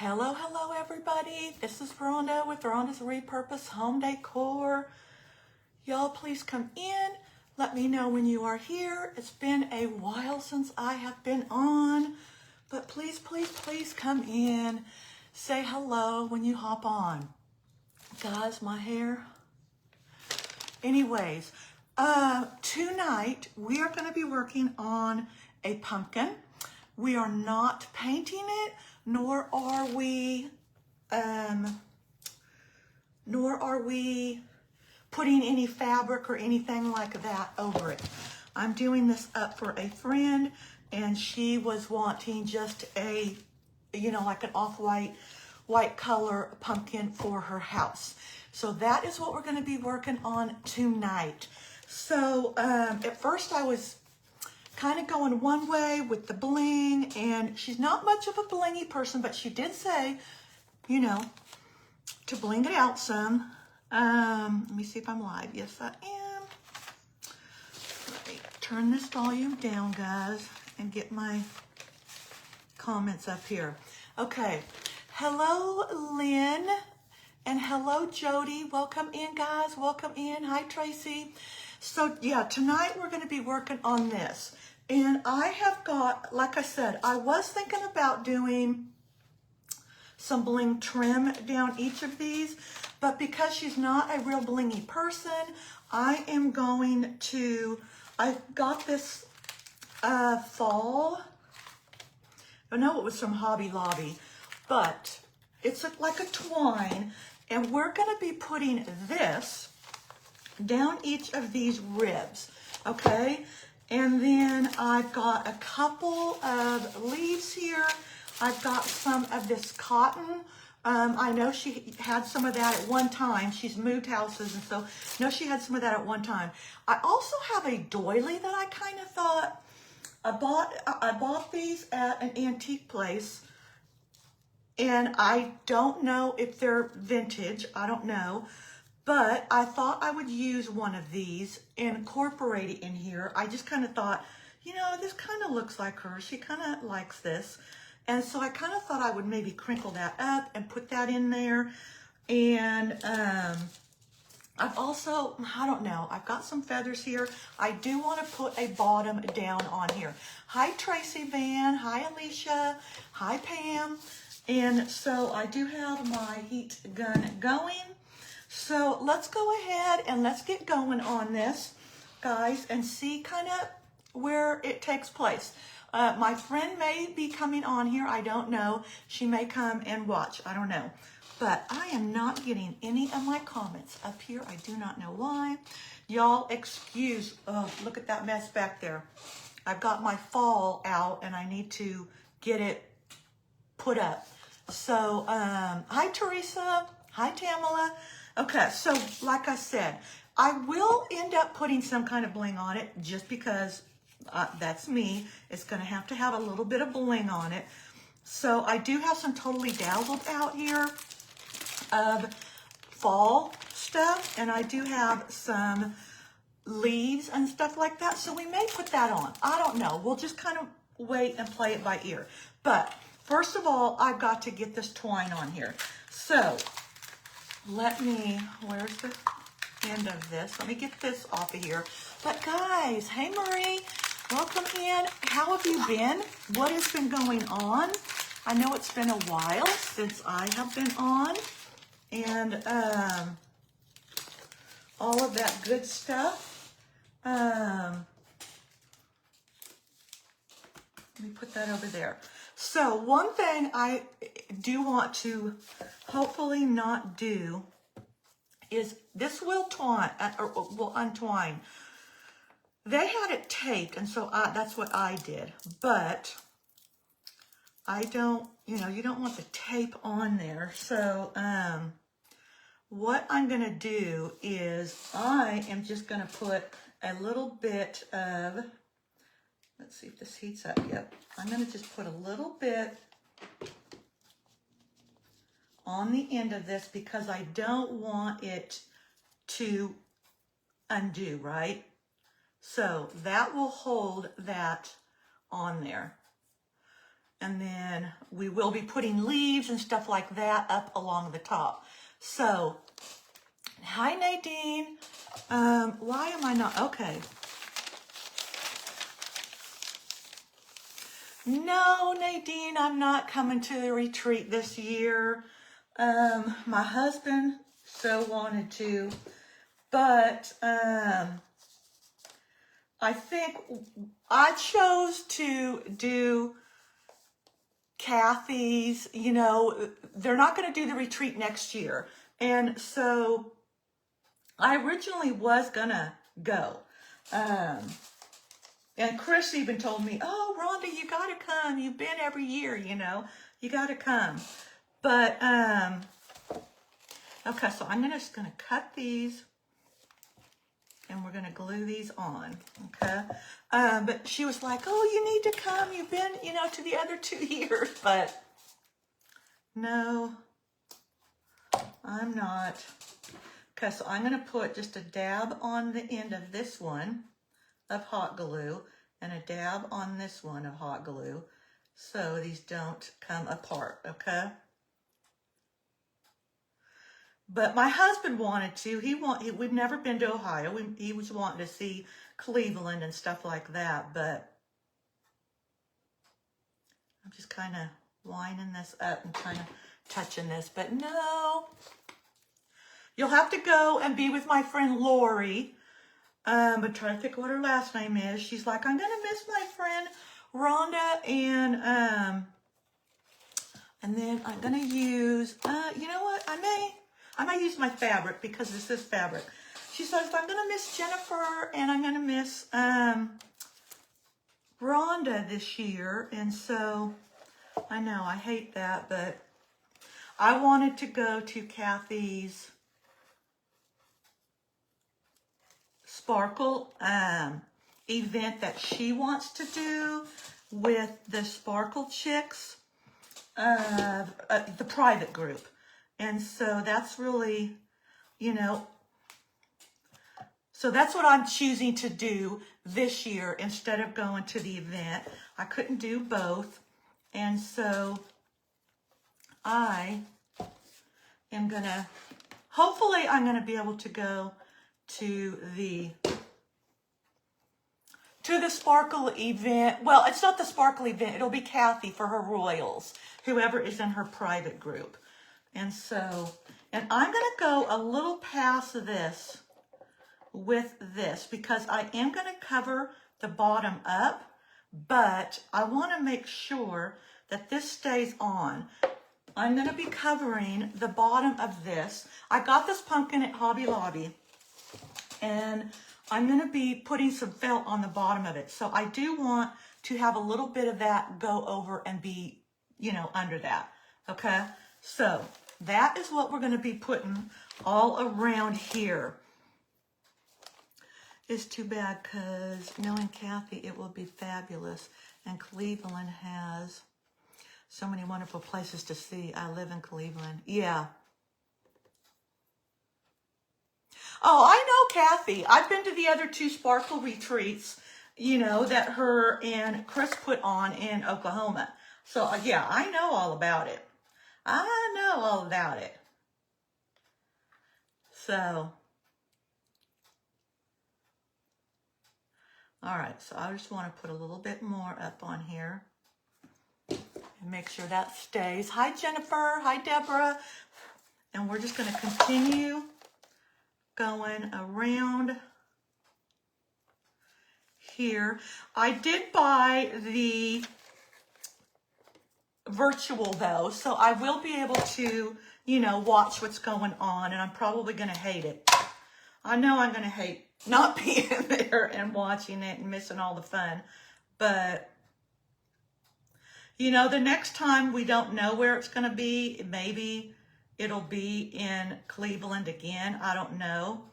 Hello everybody. This is Veronda with Veronda's Repurpose Home Decor. Y'all please come in. Let me know when you are here. It's been a while since I have been on, but please come in. Say hello when you hop on. Guys, my hair. Anyways, tonight we are going to be working on a pumpkin. We are not painting it, nor are we putting any fabric or anything like that over it. I'm doing this up for a friend, and she was wanting just a, like an white color pumpkin for her house. So that is what we're going to be working on tonight. So at first I was kind of going one way with the bling, and she's not much of a blingy person, but she did say, to bling it out some. Let me see if I'm live. Yes, I am. Let me turn this volume down, guys, and get my comments up here. Okay. Hello, Lynn, and hello, Jody. Welcome in, guys. Welcome in. Hi, Tracy. So, yeah, tonight we're going to be working on this. And I have got, like I said, I was thinking about doing some bling trim down each of these, but because she's not a real blingy person, I am going to, I got this fall, I know it was from Hobby Lobby, but it's like a twine, and we're going to be putting this down each of these ribs, okay? And then I've got a couple of leaves here. I've got some of this cotton. I know she had some of that at one time. She's moved houses, and so I know she had some of that at one time. I also have a doily that I kind of thought, I bought these at an antique place, and I don't know if they're vintage. I don't know. But I thought I would use one of these and incorporate it in here. I just kind of thought, this kind of looks like her. She kind of likes this. And so I kind of thought I would maybe crinkle that up and put that in there. And I've also, I don't know, I've got some feathers here. I do want to put a bottom down on here. Hi, Tracy Van. Hi, Alicia. Hi, Pam. And so I do have my heat gun going. So let's go ahead and let's get going on this, guys, and see kind of where it takes place. My friend may be coming on here. I don't know. She may come and watch. I don't know. But I am not getting any of my comments up here. I do not know why. Y'all excuse, look at that mess back there. I've got my fall out, and I need to get it put up. So, hi, Teresa. Hi, Tamala. Okay, so like I said, I will end up putting some kind of bling on it just because that's me. It's going to have a little bit of bling on it. So I do have some Totally Dazzled out here of fall stuff, and I do have some leaves and stuff like that. So we may put that on. I don't know. We'll just kind of wait and play it by ear. But first of all, I've got to get this twine on here. So let me, where's the end of this? Let me get this off of here. But guys, hey Marie, welcome in. How have you been? What has been going on? I know it's been a while since I have been on, and all of that good stuff. Let me put that over there. So one thing I do want to hopefully not do is this will untwine. They had it taped, and so that's what I did. But I don't, you don't want the tape on there. So what I'm going to do is I am just going to put a little bit of, let's see if this heats up yet. I'm going to just put a little bit on the end of this because I don't want it to undo, right? So that will hold that on there. And then we will be putting leaves and stuff like that up along the top. So, hi Nadine. Why am I not? Okay. No, Nadine, I'm not coming to the retreat this year. My husband so wanted to, but I think I chose to do Kathy's, you know, they're not going to do the retreat next year. And so I originally was going to go. And Chris even told me, oh, Rhonda, you got to come. You've been every year, you know, you got to come. But, okay, so I'm just going to cut these and we're going to glue these on, okay? But she was like, oh, you need to come. You've been, you know, to the other 2 years. But no, I'm not. Okay, so I'm going to put just a dab on the end of this one of hot glue and a dab on this one of hot glue so these don't come apart, okay? But my husband wanted to. We've never been to Ohio. He was wanting to see Cleveland and stuff like that. But I'm just kind of lining this up and kind of touching this. But no, you'll have to go and be with my friend Lori. But try to think what her last name is. She's like, I'm gonna miss my friend Rhonda, and then I'm gonna use. You know what? I may use my fabric because this is fabric. She says, I'm going to miss Jennifer and I'm going to miss Rhonda this year. And so, I know, I hate that, but I wanted to go to Kathy's Sparkle event that she wants to do with the Sparkle Chicks, the private group. And so that's really, you know, so that's what I'm choosing to do this year instead of going to the event. I couldn't do both. And so I am going to, hopefully I'm going to be able to go to the Sparkle event. Well, it's not the Sparkle event. It'll be Kathy for her Royals, whoever is in her private group. And so, and I'm going to go a little past this with this because I am going to cover the bottom up, but I want to make sure that this stays on. I'm going to be covering the bottom of this. I got this pumpkin at Hobby Lobby, and I'm going to be putting some felt on the bottom of it. So I do want to have a little bit of that go over and be, you know, under that. Okay? So that is what we're going to be putting all around here. It's too bad because knowing Kathy, it will be fabulous. And Cleveland has so many wonderful places to see. I live in Cleveland. Yeah. Oh, I know Kathy. I've been to the other 2 Sparkle retreats, you know, that her and Chris put on in Oklahoma. So, yeah, I know all about it. I know all about it. So, all right. So I just want to put a little bit more up on here and make sure that stays. Hi, Jennifer. Hi, Deborah. And we're just going to continue going around here. I did buy the virtual though, so I will be able to, you know, watch what's going on, and I'm probably going to hate it. I know I'm going to hate not being there and watching it and missing all the fun, but you know, the next time we don't know where it's going to be. Maybe it'll be in Cleveland again. I don't know.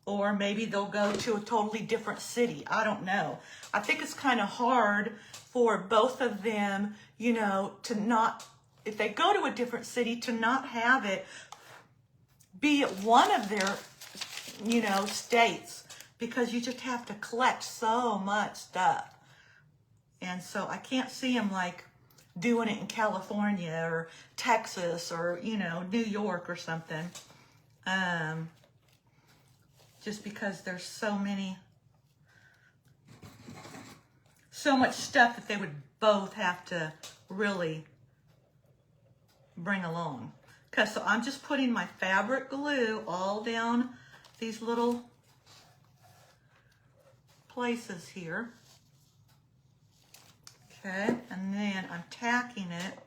Or maybe they'll go to a totally different city. I don't know. I think it's kind of hard for both of them, you know, to not, if they go to a different city, to not have it be at one of their, you know, states, because you just have to collect so much stuff. And so I can't see them like doing it in California or Texas or, you know, New York or something. Just because there's so much stuff that they would both have to really bring along. Okay, so I'm just putting my fabric glue all down these little places here. Okay, and then I'm tacking it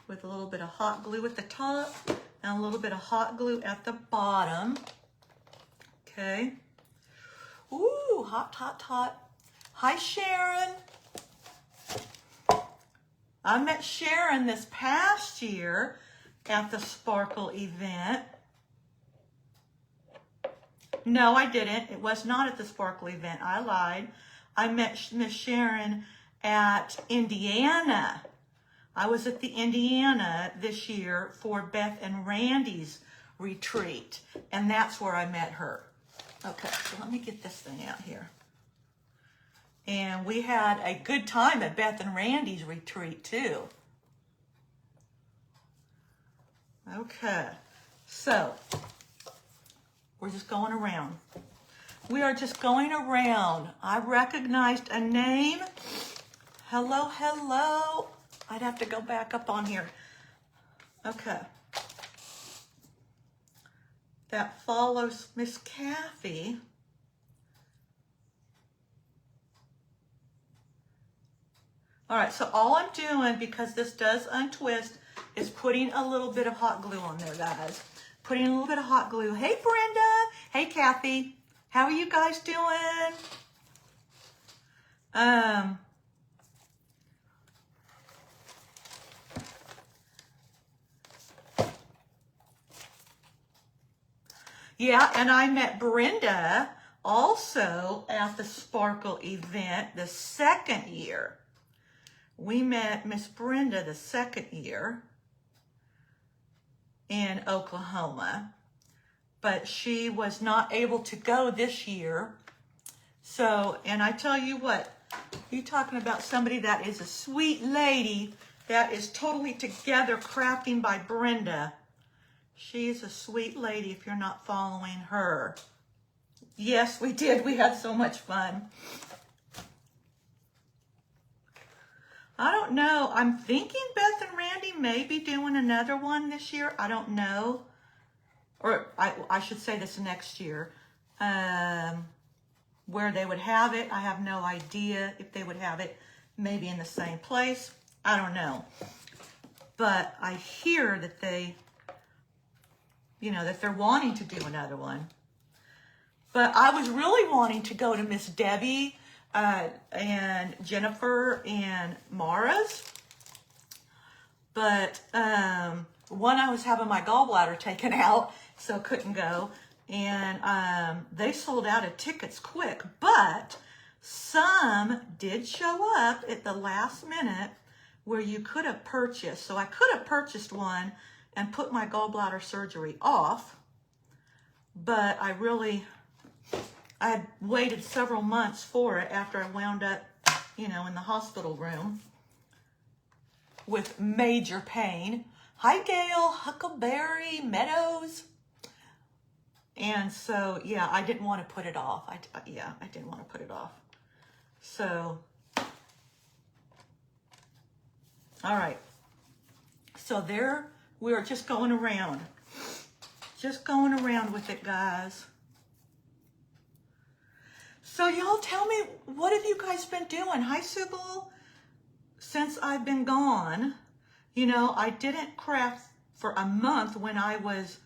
with a little bit of hot glue at the top and a little bit of hot glue at the bottom. Okay. Ooh, hot, hot, hot. Hi, Sharon. I met Sharon this past year at the Sparkle event. No, I didn't. It was not at the Sparkle event. I lied. I met Miss Sharon at Indiana. I was at the Indiana this year for Beth and Randy's retreat, and that's where I met her. Okay, so let me get this thing out here. And we had a good time at Beth and Randy's retreat too. Okay, so we're just going around. We are just going around. I recognized a name. Hello, hello. I'd have to go back up on here. Okay. That follows Miss Kathy. All right, so all I'm doing, because this does untwist, is putting a little bit of hot glue on there, guys. Putting a little bit of hot glue. Hey, Brenda. Hey, Kathy. How are you guys doing? Yeah, and I met Brenda also at the Sparkle event the second year. We met Miss Brenda the second year in Oklahoma, but she was not able to go this year. So, and I tell you what, you're talking about somebody that is a sweet lady that is totally together, crafting by Brenda. She's a sweet lady if you're not following her. Yes, we did. We had so much fun. I don't know. I'm thinking Beth and Randy may be doing another one this year. I don't know. Or I should say this next year. Where they would have it. I have no idea if they would have it maybe in the same place. I don't know. But I hear that they, you know, that they're wanting to do another one. But I was really wanting to go to Miss Debbie and Jennifer and Mara's. But one, I was having my gallbladder taken out, so couldn't go. And they sold out of tickets quick. But some did show up at the last minute where you could have purchased. So I could have purchased one and put my gallbladder surgery off. But I had waited several months for it after I wound up, you know, in the hospital room with major pain. Hi, Gail, Huckleberry, Meadows. And so, yeah, I didn't want to put it off. I didn't want to put it off. So, all right. So there, we are just going around. Just going around with it, guys. So y'all tell me, what have you guys been doing? Hi, Sybil. Since I've been gone, you know, I didn't craft for a month when I was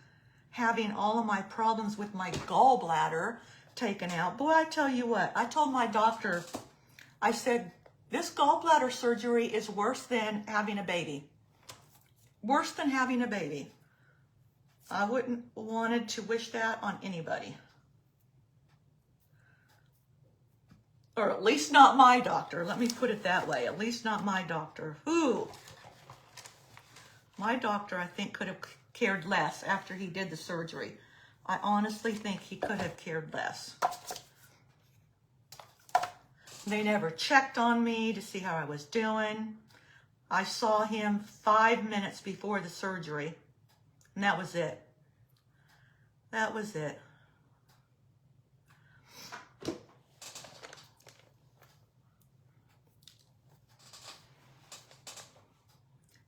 having all of my problems with my gallbladder taken out. Boy, I tell you what, I told my doctor, I said, this gallbladder surgery is worse than having a baby. Worse than having a baby. I wouldn't wanted to wish that on anybody. Or at least not my doctor. Let me put it that way. At least not my doctor. Who? My doctor, I think, could have cared less after he did the surgery. I honestly think he could have cared less. They never checked on me to see how I was doing. I saw him 5 minutes before the surgery, and that was it. That was it.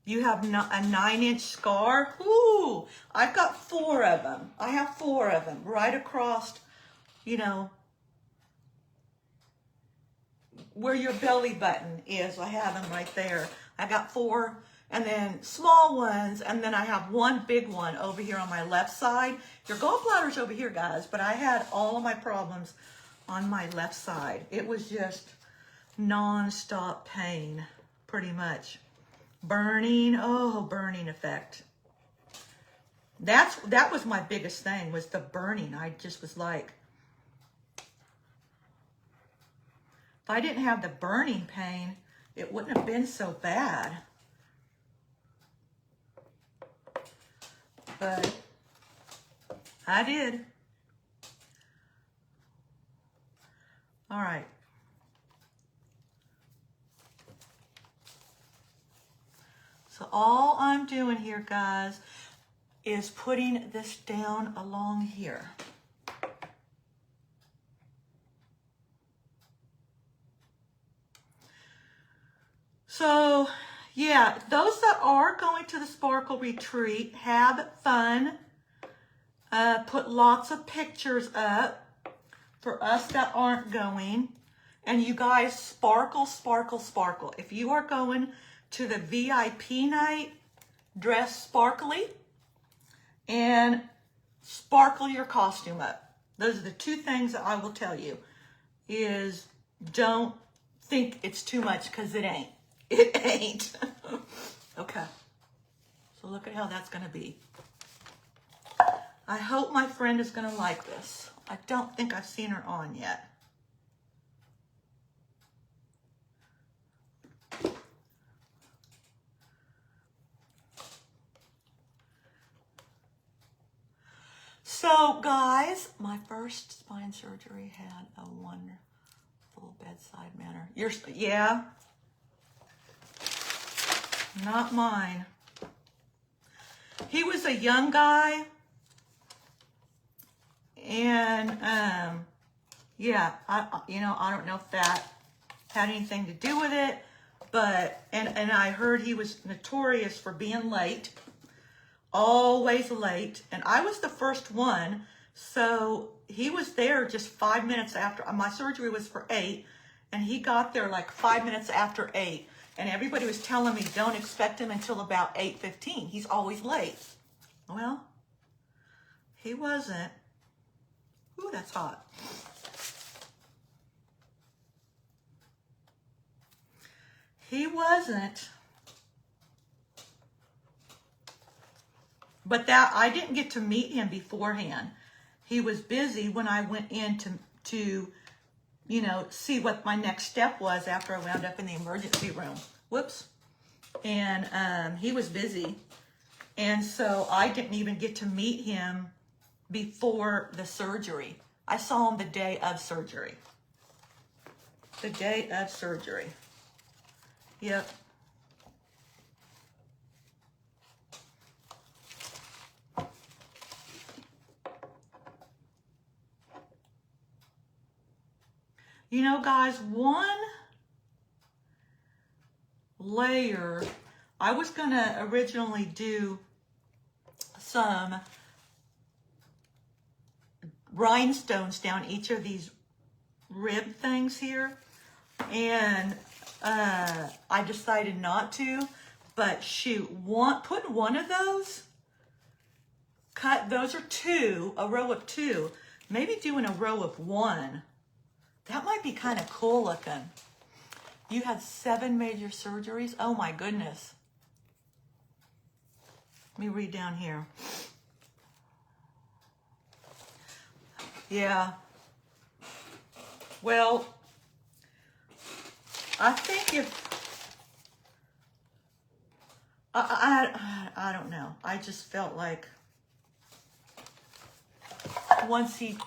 You have a 9-inch scar? Ooh, I've got 4 of them. I have 4 of them right across, you know, where your belly button is. I have them right there. I got 4, and then small ones, and then I have 1 big one over here on my left side. Your gallbladder's over here, guys, but I had all of my problems on my left side. It was just non-stop pain, pretty much. Burning, oh, burning effect. That was my biggest thing, was the burning. I just was like, if I didn't have the burning pain, it wouldn't have been so bad. But I did. All right. So all I'm doing here, guys, is putting this down along here. So, yeah, those that are going to the Sparkle Retreat, have fun. Put lots of pictures up for us that aren't going. And you guys, sparkle, sparkle, sparkle. If you are going to the VIP night, dress sparkly and sparkle your costume up. Those are the 2 things that I will tell you, is don't think it's too much, because it ain't. It ain't. Okay. So look at how that's going to be. I hope my friend is going to like this. I don't think I've seen her on yet. So, guys, my first spine surgery had a wonderful bedside manner. Yeah. Not mine. He was a young guy. And, yeah, I don't know if that had anything to do with it, but, and I heard he was notorious for being late. Always late, and I was the first one, so he was there just 5 minutes after. My surgery was for 8, and he got there like 5 minutes after 8, and everybody was telling me don't expect him until about 8:15. He's always late. Well, he wasn't. Ooh, that's hot. He wasn't. But that, I didn't get to meet him beforehand. He was busy when I went in to you know, see what my next step was after I wound up in the emergency room. Whoops. And he was busy. And so I didn't even get to meet him before the surgery. I saw him the day of surgery. The day of surgery. Yep. You know, guys, one layer, I was going to originally do some rhinestones down each of these rib things here. And I decided not to, but shoot, put one of those, those are 2, a row of 2, maybe doing a row of 1. That might be kind of cool looking. You had 7 major surgeries? Oh my goodness. Let me read down here. Yeah. Well, I think if... I don't know. I just felt like once he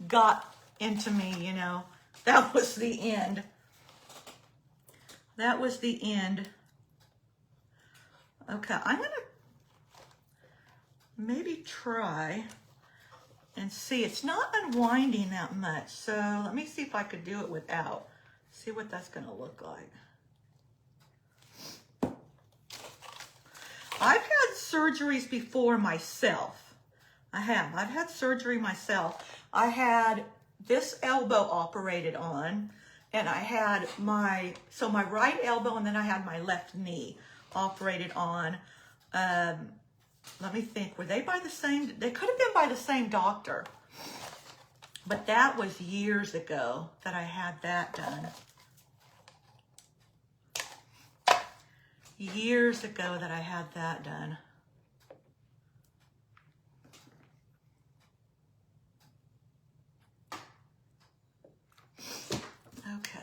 got into me, you know, that was the end. That was the end Okay, I'm gonna maybe try and see. It's not unwinding that much, so let me see if I could do it without. See what that's gonna look like. I've had surgeries before myself. I've had surgery myself. I had this elbow operated on, and I had my right elbow, and then I had my left knee operated on. Let me think, were they by the same, they could have been by the same doctor, but that was years ago that I had that done. Years ago that I had that done. Okay.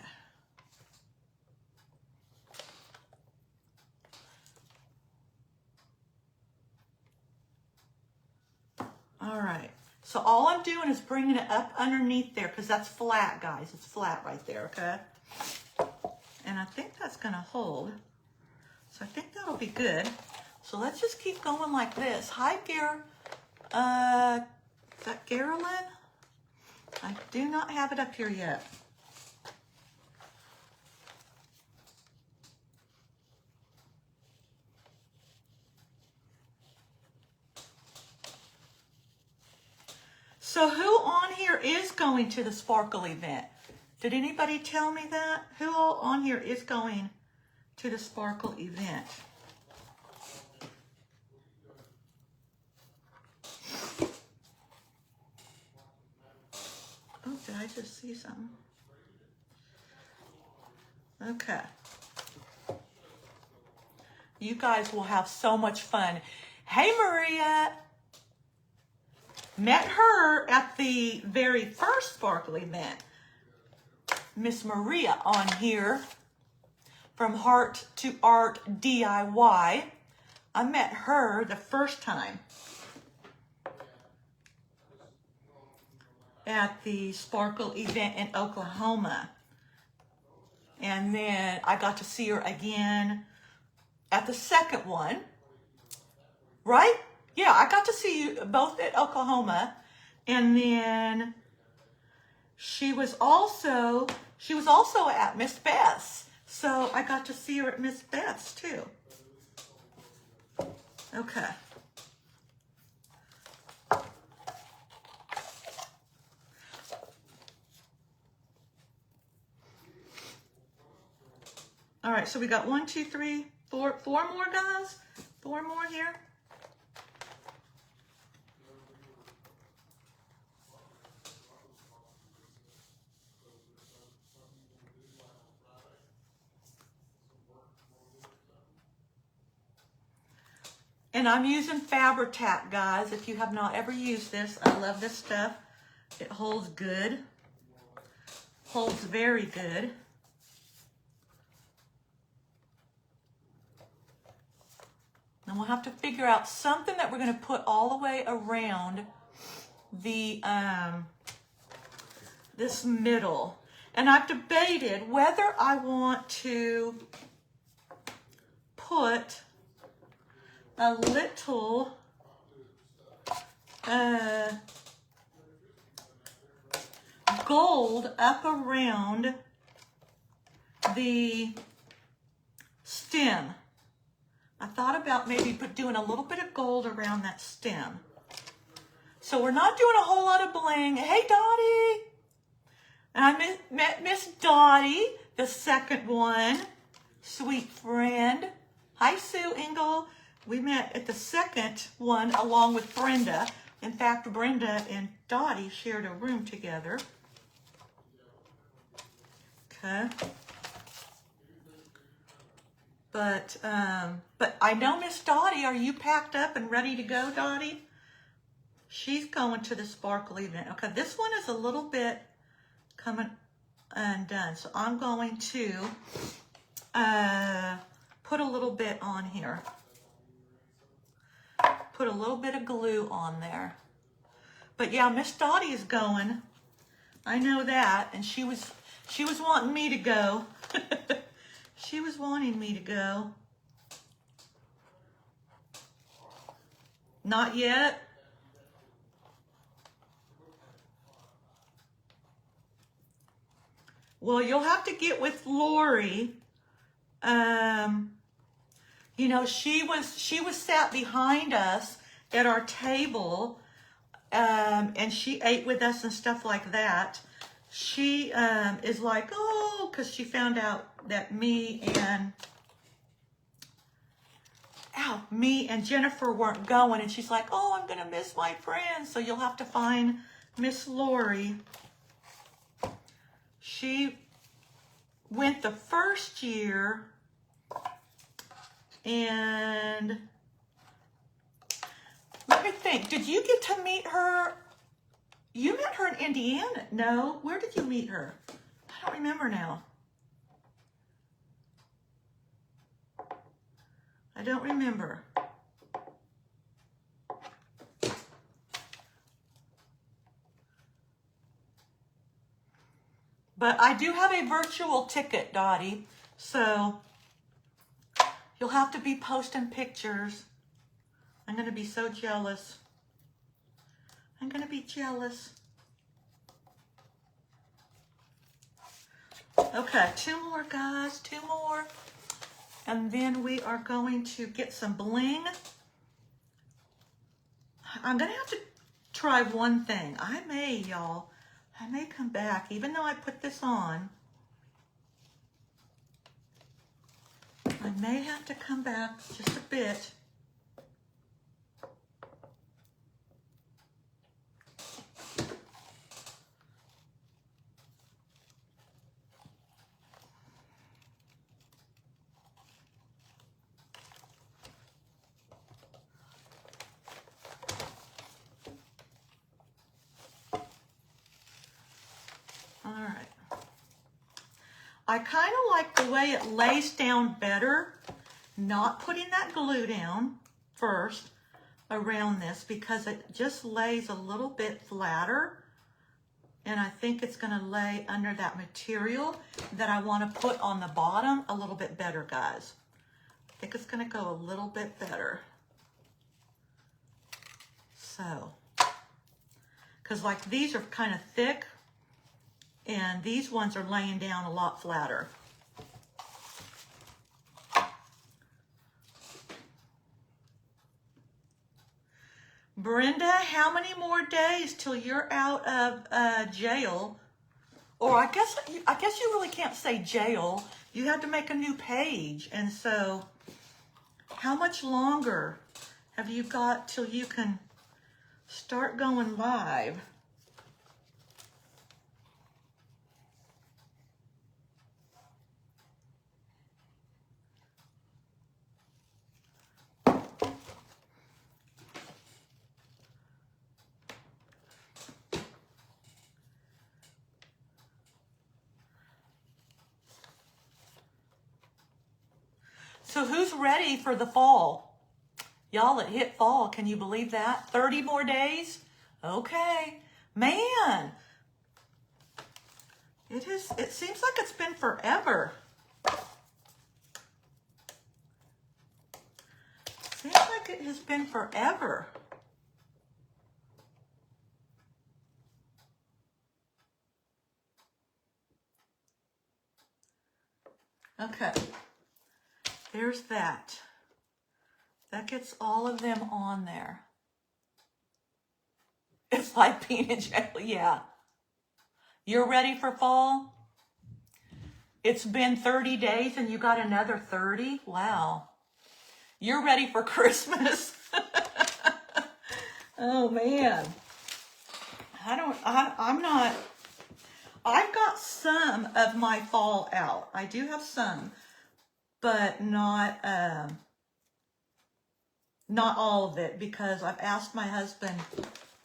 All right. So all I'm doing is bringing it up underneath there because that's flat, guys. It's flat right there, okay? And I think that's going to hold. So I think that'll be good. So let's just keep going like this. Hi, is that Carolyn? I do not have it up here yet. So who on here is going to the Sparkle event? Did anybody tell me that? Who all on here is going to the Sparkle event? Oh, did I just see something? Okay. You guys will have so much fun. Hey, Maria. Met her at the very first Sparkle event. Miss Maria on here from Heart to Art DIY. I met her the first time at the Sparkle event in Oklahoma. And then I got to see her again at the second one, right? Yeah, I got to see you both at Oklahoma. And then she was also at Miss Beth's. So I got to see her at Miss Beth's too. Okay. All right, so we got 1, 2, 3, 4 more guys. 4 more here. And I'm using Fabri-Tac, guys. If you have not ever used this, I love this stuff. It holds good. Holds very good. And we'll have to figure out something that we're going to put all the way around the this middle. And I've debated whether I want to put a little gold up around the stem. I thought about maybe doing a little bit of gold around that stem. So we're not doing a whole lot of bling. Hey, Dottie. And I met Miss Dottie, the second one. Sweet friend. Hi, Sue Engel. We met at the second one along with Brenda. In fact, Brenda and Dottie shared a room together. Okay. But I know Miss Dottie, are you packed up and ready to go, Dottie? She's going to the Sparkle event. Okay, this one is a little bit coming undone. So I'm going to put a little bit on here. Put a little bit of glue on there. But yeah, Miss Dottie is going. I know that. And she was wanting me to go. She was wanting me to go. Not yet? Well, you'll have to get with Lori. You know, she was sat behind us at our table, and she ate with us and stuff like that. She is like, oh, because she found out that me and Jennifer weren't going, and she's like, oh, I'm gonna miss my friends. So you'll have to find Miss Lori. She went the first year, and let me think. Did you get to meet her? You met her in Indiana. No, where did you meet her? I don't remember now. I don't remember. But I do have a virtual ticket, Dottie. So you'll have to be posting pictures. I'm going to be so jealous. I'm going to be jealous. Okay, 2 more, guys. 2 more. And then we are going to get some bling. I'm going to have to try one thing. I may come back, even though I put this on. I may have to come back just a bit. I kind of like the way it lays down better, not putting that glue down first around this, because it just lays a little bit flatter, and I think it's going to lay under that material that I want to put on the bottom a little bit better, guys. I think it's going to go a little bit better. So, because like these are kind of thick, and these ones are laying down a lot flatter. Brenda, how many more days till you're out of jail? Or I guess you really can't say jail. You have to make a new page. And so how much longer have you got till you can start going live? So who's ready for the fall? Y'all, it hit fall. Can you believe that? 30 more days? Okay. Man. It seems like it's been forever. Seems like it has been forever. Okay. There's that. That gets all of them on there. It's like being in jail, yeah. You're ready for fall? It's been 30 days and you got another 30? Wow. You're ready for Christmas? Oh man. I'm not. I've got some of my fall out. I do have some, but not all of it, because I've asked my husband,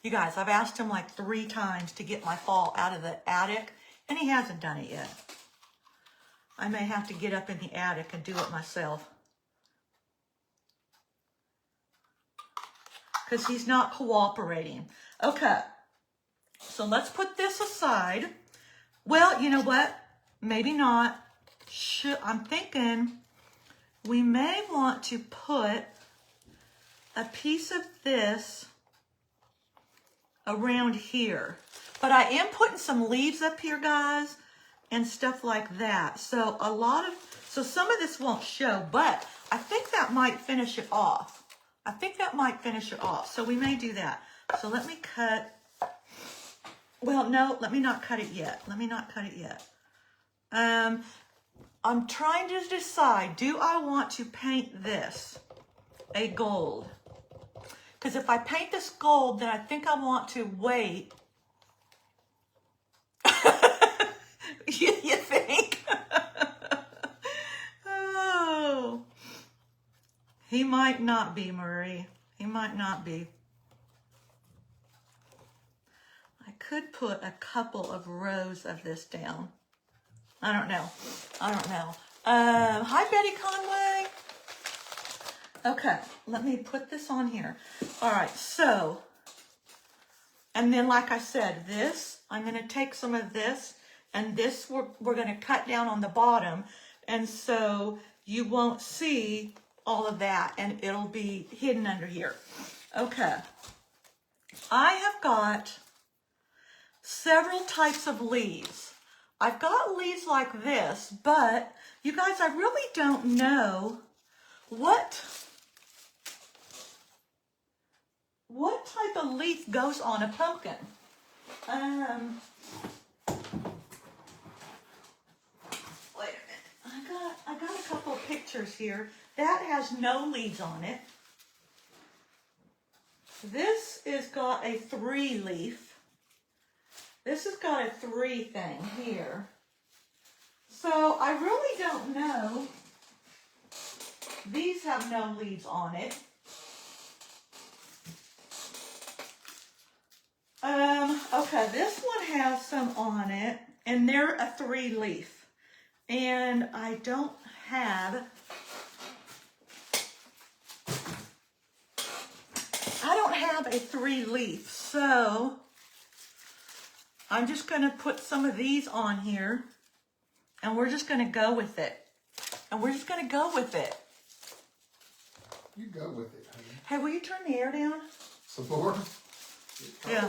you guys, I've asked him like 3 times to get my fall out of the attic, and he hasn't done it yet. I may have to get up in the attic and do it myself, because he's not cooperating. Okay, so let's put this aside. Well, you know what? Maybe not. I'm thinking we may want to put a piece of this around here. But I am putting some leaves up here, guys, and stuff like that. So some of this won't show, but I think that might finish it off. So we may do that. So let me cut. Well, no, let me not cut it yet. I'm trying to decide, do I want to paint this a gold? Because if I paint this gold, then I think I want to wait. You think? Oh. He might not be, Marie. He might not be. I could put a couple of rows of this down. I don't know. Hi, Betty Conway. Okay, let me put this on here. All right, so, and then like I said, this, I'm going to take some of this, and this we're going to cut down on the bottom, and so you won't see all of that, and it'll be hidden under here. Okay, I have got several types of leaves. I've got leaves like this, but you guys, I really don't know what type of leaf goes on a pumpkin. Wait a minute. I got a couple of pictures here. That has no leaves on it. This has got a 3 leaf. This has got a 3 thing here. So I really don't know. These have no leaves on it. Okay, this one has some on it, and they're a 3 leaf. And I don't have a 3 leaf, so I'm just going to put some of these on here, and we're just going to go with it. You go with it, honey. Hey, will you turn the air down? Some more? Yeah.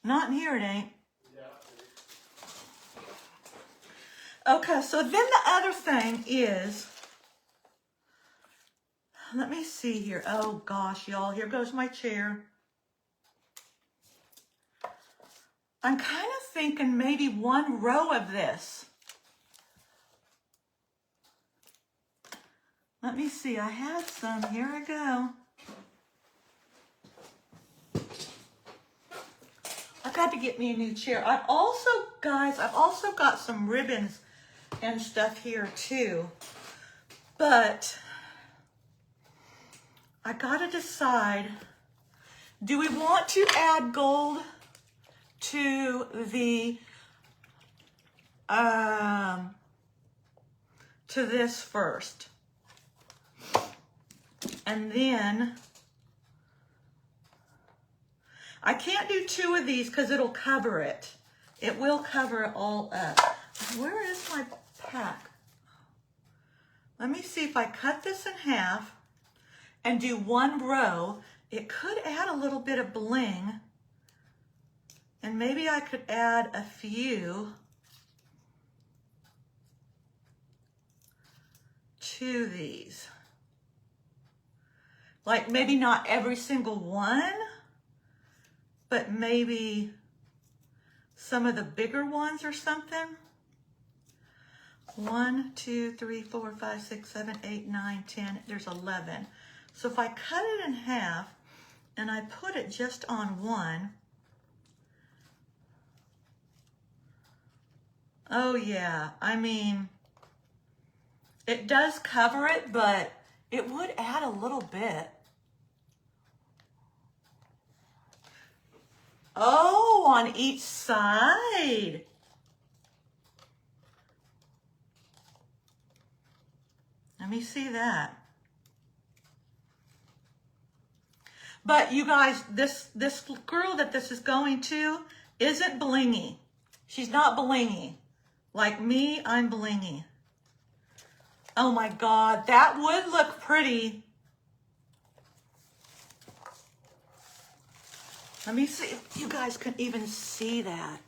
Not in here, it ain't. Okay, so then the other thing is, let me see here. Oh gosh, y'all, here goes my chair. I'm kind of thinking maybe 1 row of this. Let me see, I had some. Here I go. I've got to get me a new chair. I've also got some ribbons and stuff here too. But I got to decide, do we want to add gold to the to this first, and then I can't do 2 of these because it'll cover it. It will cover it all up. Where is my pack? Let me see if I cut this in half and do 1 row. It could add a little bit of bling. And maybe I could add a few to these. Like maybe not every single one, but maybe some of the bigger ones or something. 1, 2, 3, 4, 5, 6, 7, 8, 9, 10. There's 11. So if I cut it in half and I put it just on 1, oh yeah, I mean, it does cover it, but it would add a little bit. Oh, on each side. Let me see that. But you guys, this girl that this is going to isn't blingy. She's not blingy. Like me, I'm blingy. Oh my God, that would look pretty. Let me see if you guys can even see that.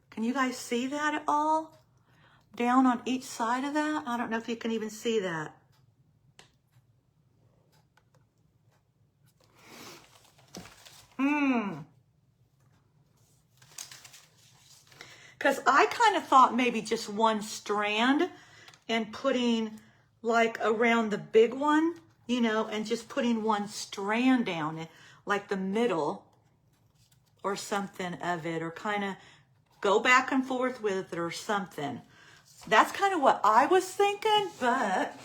Can you guys see that at all? Down on each side of that? I don't know if you can even see that. Because I kind of thought maybe just one strand and putting like around the big one, you know, and just putting one strand down, like the middle or something of it, or kind of go back and forth with it or something. That's kind of what I was thinking, but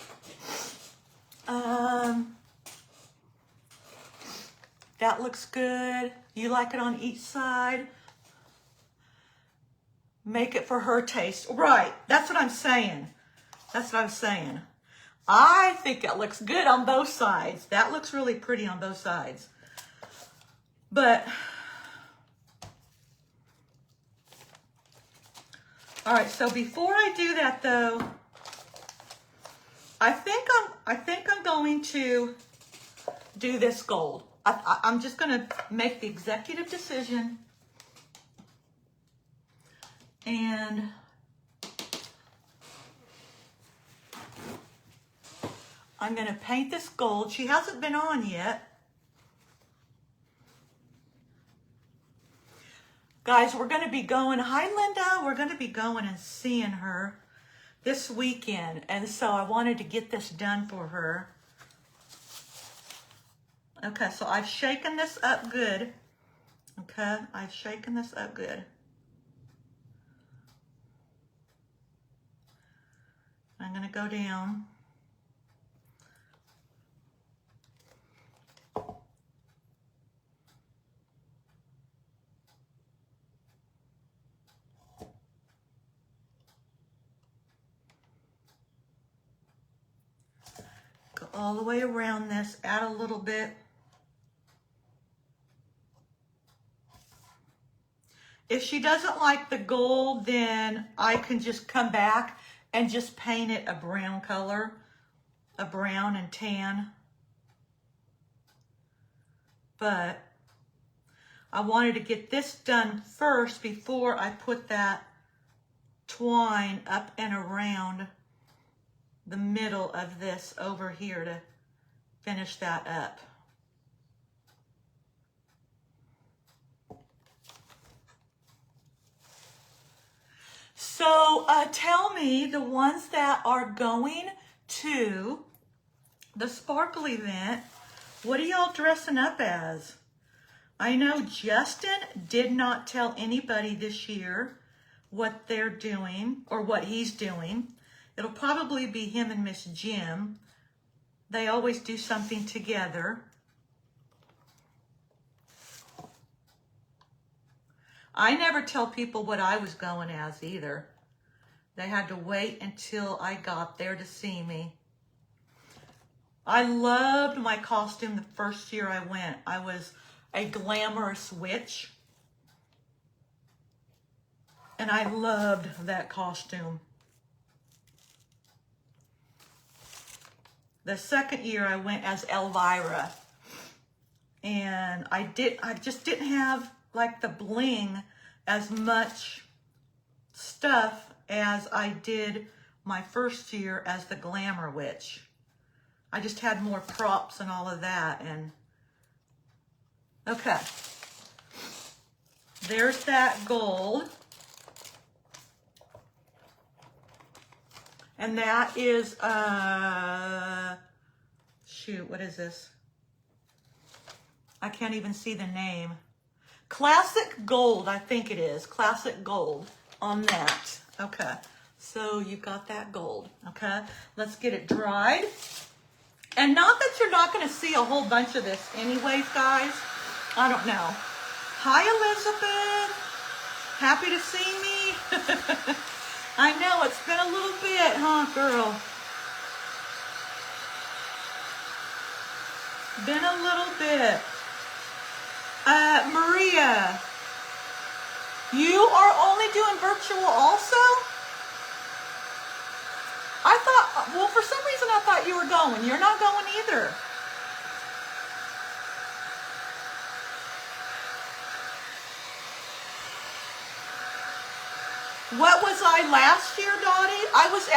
that looks good. You like it on each side? Make it for her taste. Right, that's what I'm saying. That's what I'm saying. I think it looks good on both sides. That looks really pretty on both sides. But, all right, so before I do that though, I think I'm going to do this gold. I'm just gonna make the executive decision, and I'm gonna paint this gold. She hasn't been on yet. Guys, we're gonna be going, hi Linda, we're gonna be going and seeing her this weekend. And so I wanted to get this done for her. Okay, so I've shaken this up good. Okay, I've shaken this up good. I'm gonna go down. Go all the way around this, add a little bit. If she doesn't like the gold, then I can just come back and just paint it a brown color, a brown and tan. But I wanted to get this done first before I put that twine up and around the middle of this over here to finish that up. So tell me, the ones that are going to the sparkle event, what are y'all dressing up as? I know Justin did not tell anybody this year what they're doing or what he's doing. It'll probably be him and Miss Jim. They always do something together. I never tell people what I was going as either. They had to wait until I got there to see me. I loved my costume the first year I went. I was a glamorous witch. And I loved that costume. The second year I went as Elvira. And I just didn't have like the bling as much stuff as I did my first year as the Glamour Witch. I just had more props and all of that. And okay, there's that gold. And that is, shoot, what is this? I can't even see the name. Classic Gold, I think it is. Classic Gold on that. Okay, so you've got that gold. Okay, let's get it dried. And not that you're not going to see a whole bunch of this anyways, guys. I don't know. Hi, Elizabeth. Happy to see me. I know, it's been a little bit, huh, girl? Been a little bit. Maria, you are only doing virtual also? I thought, well, for some reason I thought you were going. You're not going either. What was I last year, Dottie? I was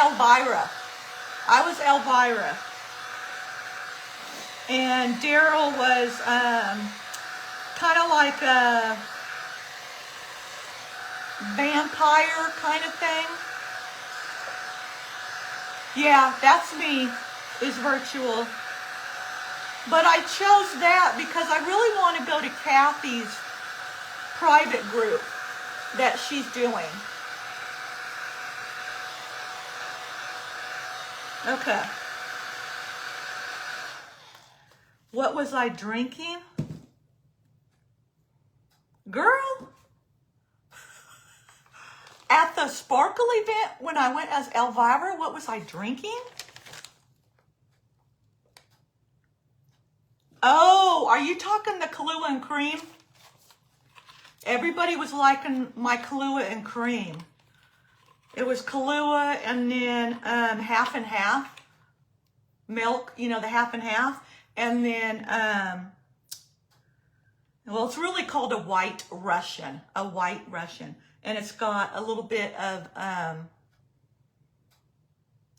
Elvira. And Daryl was kind of like a vampire kind of thing. Yeah, that's me, is virtual. But I chose that because I really want to go to Kathy's private group that she's doing. Okay. What was I drinking? Girl, at the Sparkle event when I went as Elvira, what was I drinking? Oh, are you talking the Kahlua and cream? Everybody was liking my Kahlua and cream. It was Kahlua and then half and half milk, you know, the half and half. And then, well, it's really called a White Russian. And it's got a little bit of,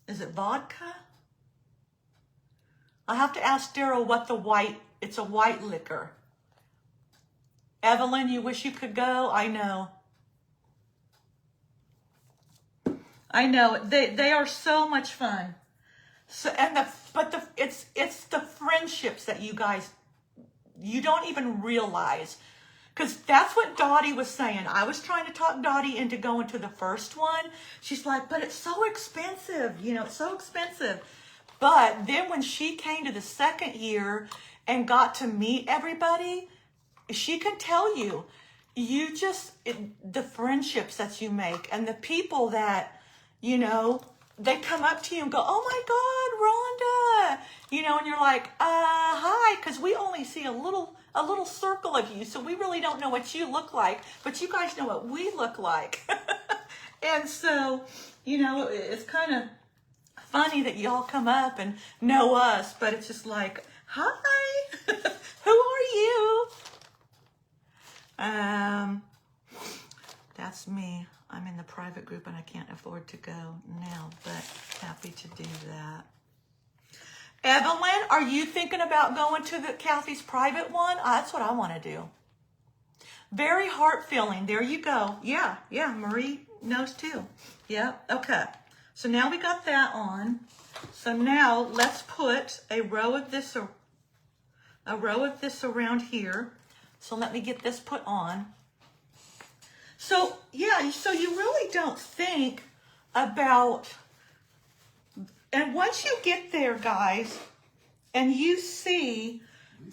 is it vodka? I'll have to ask Daryl what it's a white liquor. Evelyn, you wish you could go? I know. They are so much fun. So it's the friendships that you don't even realize. Because that's what Dottie was saying. I was trying to talk Dottie into going to the first one. She's like, but it's so expensive. You know, it's so expensive. But then when she came to the second year and got to meet everybody, she can tell you, the friendships that you make and the people that, you know, they come up to you and go, oh my God, Rhonda, you know, and you're like, hi, because we only see a little circle of you, so we really don't know what you look like, but you guys know what we look like. And so, you know, it's kind of funny that y'all come up and know us, but it's just like, hi, who are you? That's me. I'm in the private group and I can't afford to go now, but happy to do that. Evelyn, are you thinking about going to the Kathy's private one? That's what I want to do. Very heart-filling. There you go. Yeah, Marie knows too. Yeah, okay. So now we got that on. So now let's put a row of this around here. So let me get this put on. So yeah, so you really don't think about, and once you get there, guys, and you see,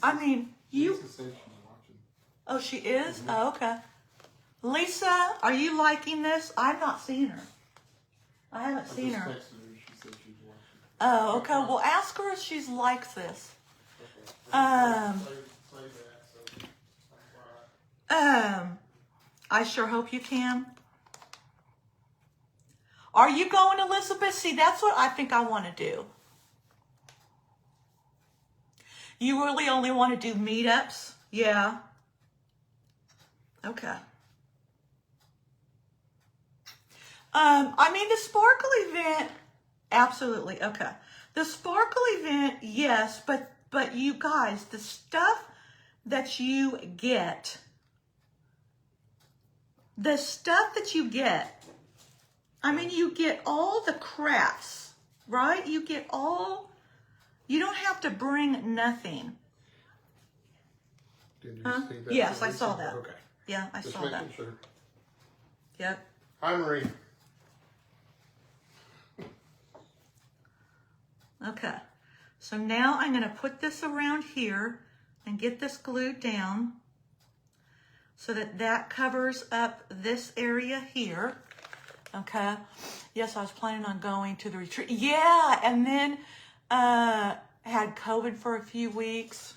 I mean, you. Lisa said she's watching. Oh, she is? Mm-hmm. Oh, okay. Lisa, are you liking this? I've not seen her. I haven't seen her. Texted her. She said she's watching. Oh, okay. Well, ask her if she likes this. I sure hope you can. Are you going, Elizabeth? See, that's what I think I want to do. You really only want to do meetups? Yeah. Okay. I mean, the Sparkle event, absolutely. Okay. The Sparkle event, yes, but you guys, the stuff that you get, I mean, you get all the crafts, right? You don't have to bring nothing. Did you see that? Yes, I saw that. Okay. Yeah, I saw that. Sure. Yep. Hi, Marie. Okay. So now I'm going to put this around here and get this glued down so that covers up this area here. Okay. Yes, I was planning on going to the retreat. Yeah, and then had COVID for a few weeks.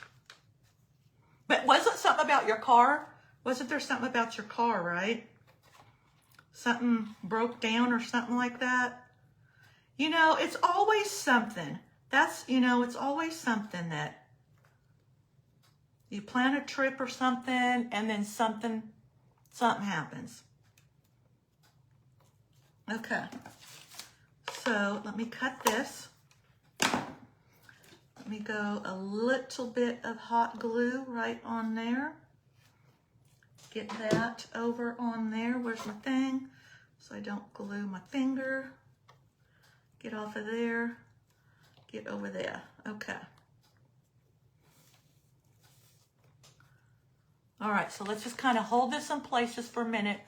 But wasn't something about your car? Wasn't there something about your car, right? Something broke down or something like that? You know, it's always something. It's always something that you plan a trip or something and then something happens. Okay. So let me cut this. Let me go a little bit of hot glue right on there. Get that over on there. Where's my thing? So I don't glue my finger. Get off of there. Get over there. Okay. All right, so let's just kind of hold this in place just for a minute.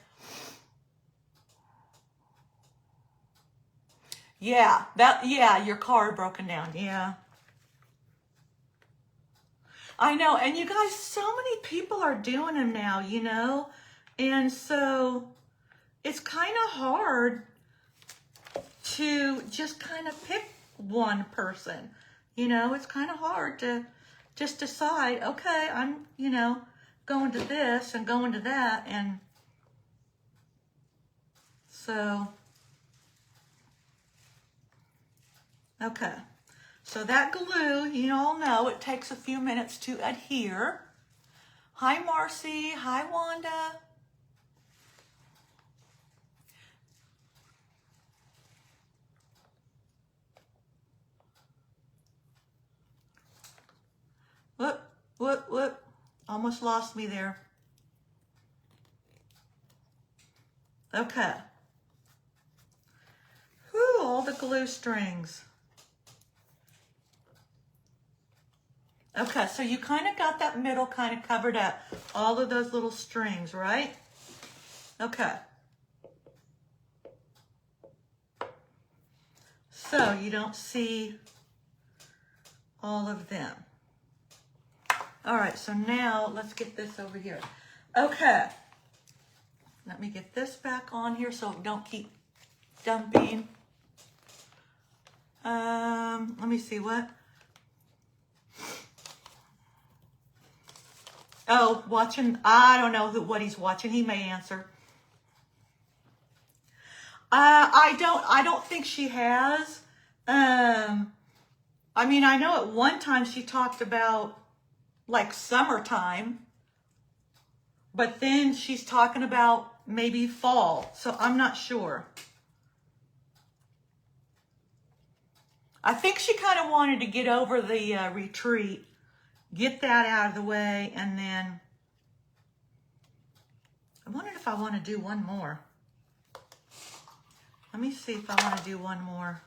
Yeah, your car broken down. Yeah. I know, and you guys, so many people are doing them now, you know? And so it's kind of hard to just kind of pick one person. You know, it's kind of hard to just decide, okay, I'm, you know, going to this and going to that. And so, okay. So that glue, you all know, it takes a few minutes to adhere. Hi, Marcy. Hi, Wanda. Whoop. Almost lost me there. Okay. Whew, all the glue strings. Okay, so you kind of got that middle kind of covered up. All of those little strings, right? Okay. So you don't see all of them. All right, so now let's get this over here. Okay. Let me get this back on here so it don't keep dumping. Let me see what. Oh, watching. I don't know what he's watching. He may answer. I don't think she has. I mean, I know at one time she talked about like summertime, but then she's talking about maybe fall. So I'm not sure. I think she kind of wanted to get over the retreat, get that out of the way, and then I wondered if I want to do one more. Let me see if I want to do one more.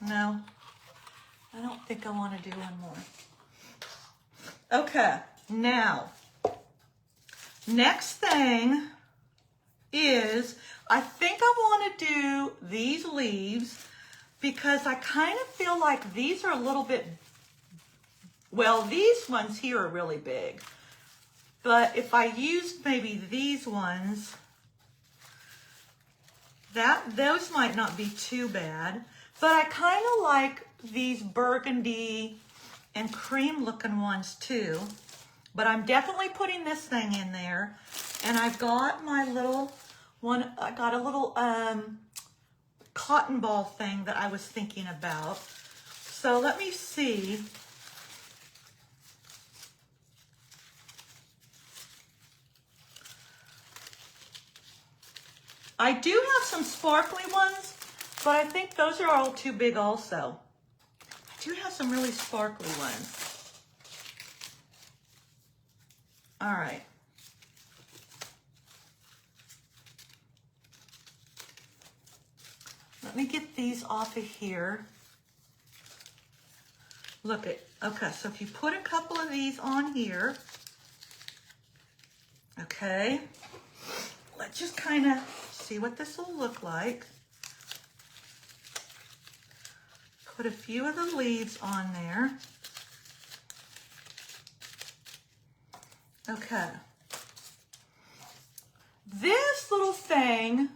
No, I don't think I want to do one more. Okay, now, next thing is, I think I want to do these leaves because I kind of feel like these are a little bit, well, these ones here are really big. But if I used maybe these ones, those might not be too bad. But I kind of like these burgundy and cream looking ones too. But I'm definitely putting this thing in there. And I've got my little one, I got a little cotton ball thing that I was thinking about. So let me see. I do have some sparkly ones, but I think those are all too big also. I do have some really sparkly ones. All right. Let me get these off of here. Look at, okay, so if you put a couple of these on here, okay, let's just kind of see what this will look like. Put a few of the leaves on there. Okay. This little thing,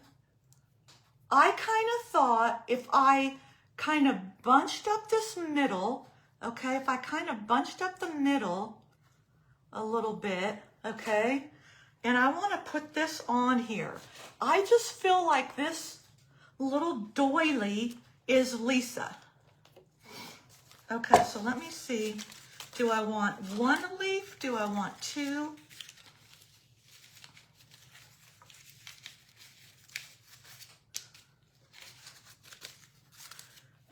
I kind of thought if I kind of bunched up this middle, okay, if I kind of bunched up the middle a little bit, okay, and I want to put this on here. I just feel like this little doily is Lisa. Okay, so let me see. Do I want one leaf? Do I want two?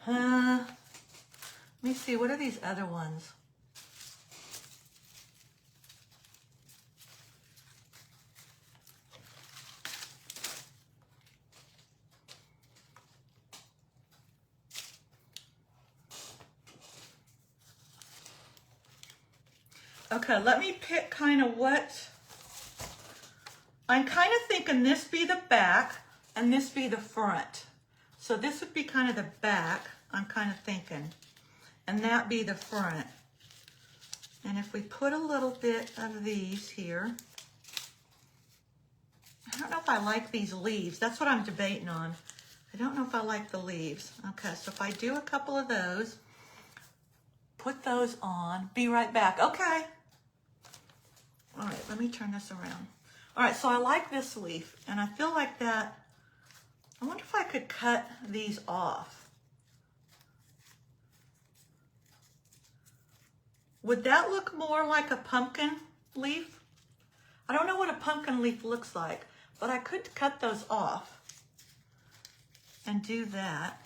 Let me see, what are these other ones? Okay, let me pick kind of what, I'm kind of thinking this be the back and this be the front. So this would be kind of the back, I'm kind of thinking, and that be the front. And if we put a little bit of these here, I don't know if I like these leaves. That's what I'm debating on. I don't know if I like the leaves. Okay, so if I do a couple of those, put those on, be right back. Okay. All right, let me turn this around. All right, so I like this leaf, and I feel like that, I wonder if I could cut these off. Would that look more like a pumpkin leaf? I don't know what a pumpkin leaf looks like, but I could cut those off and do that.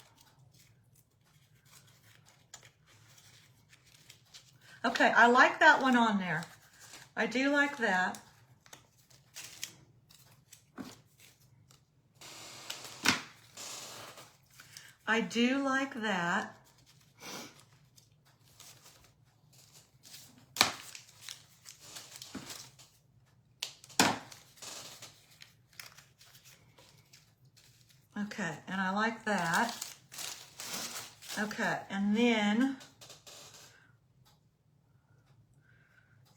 Okay, I like that one on there. I do like that. I do like that. Okay, and I like that. Okay, and then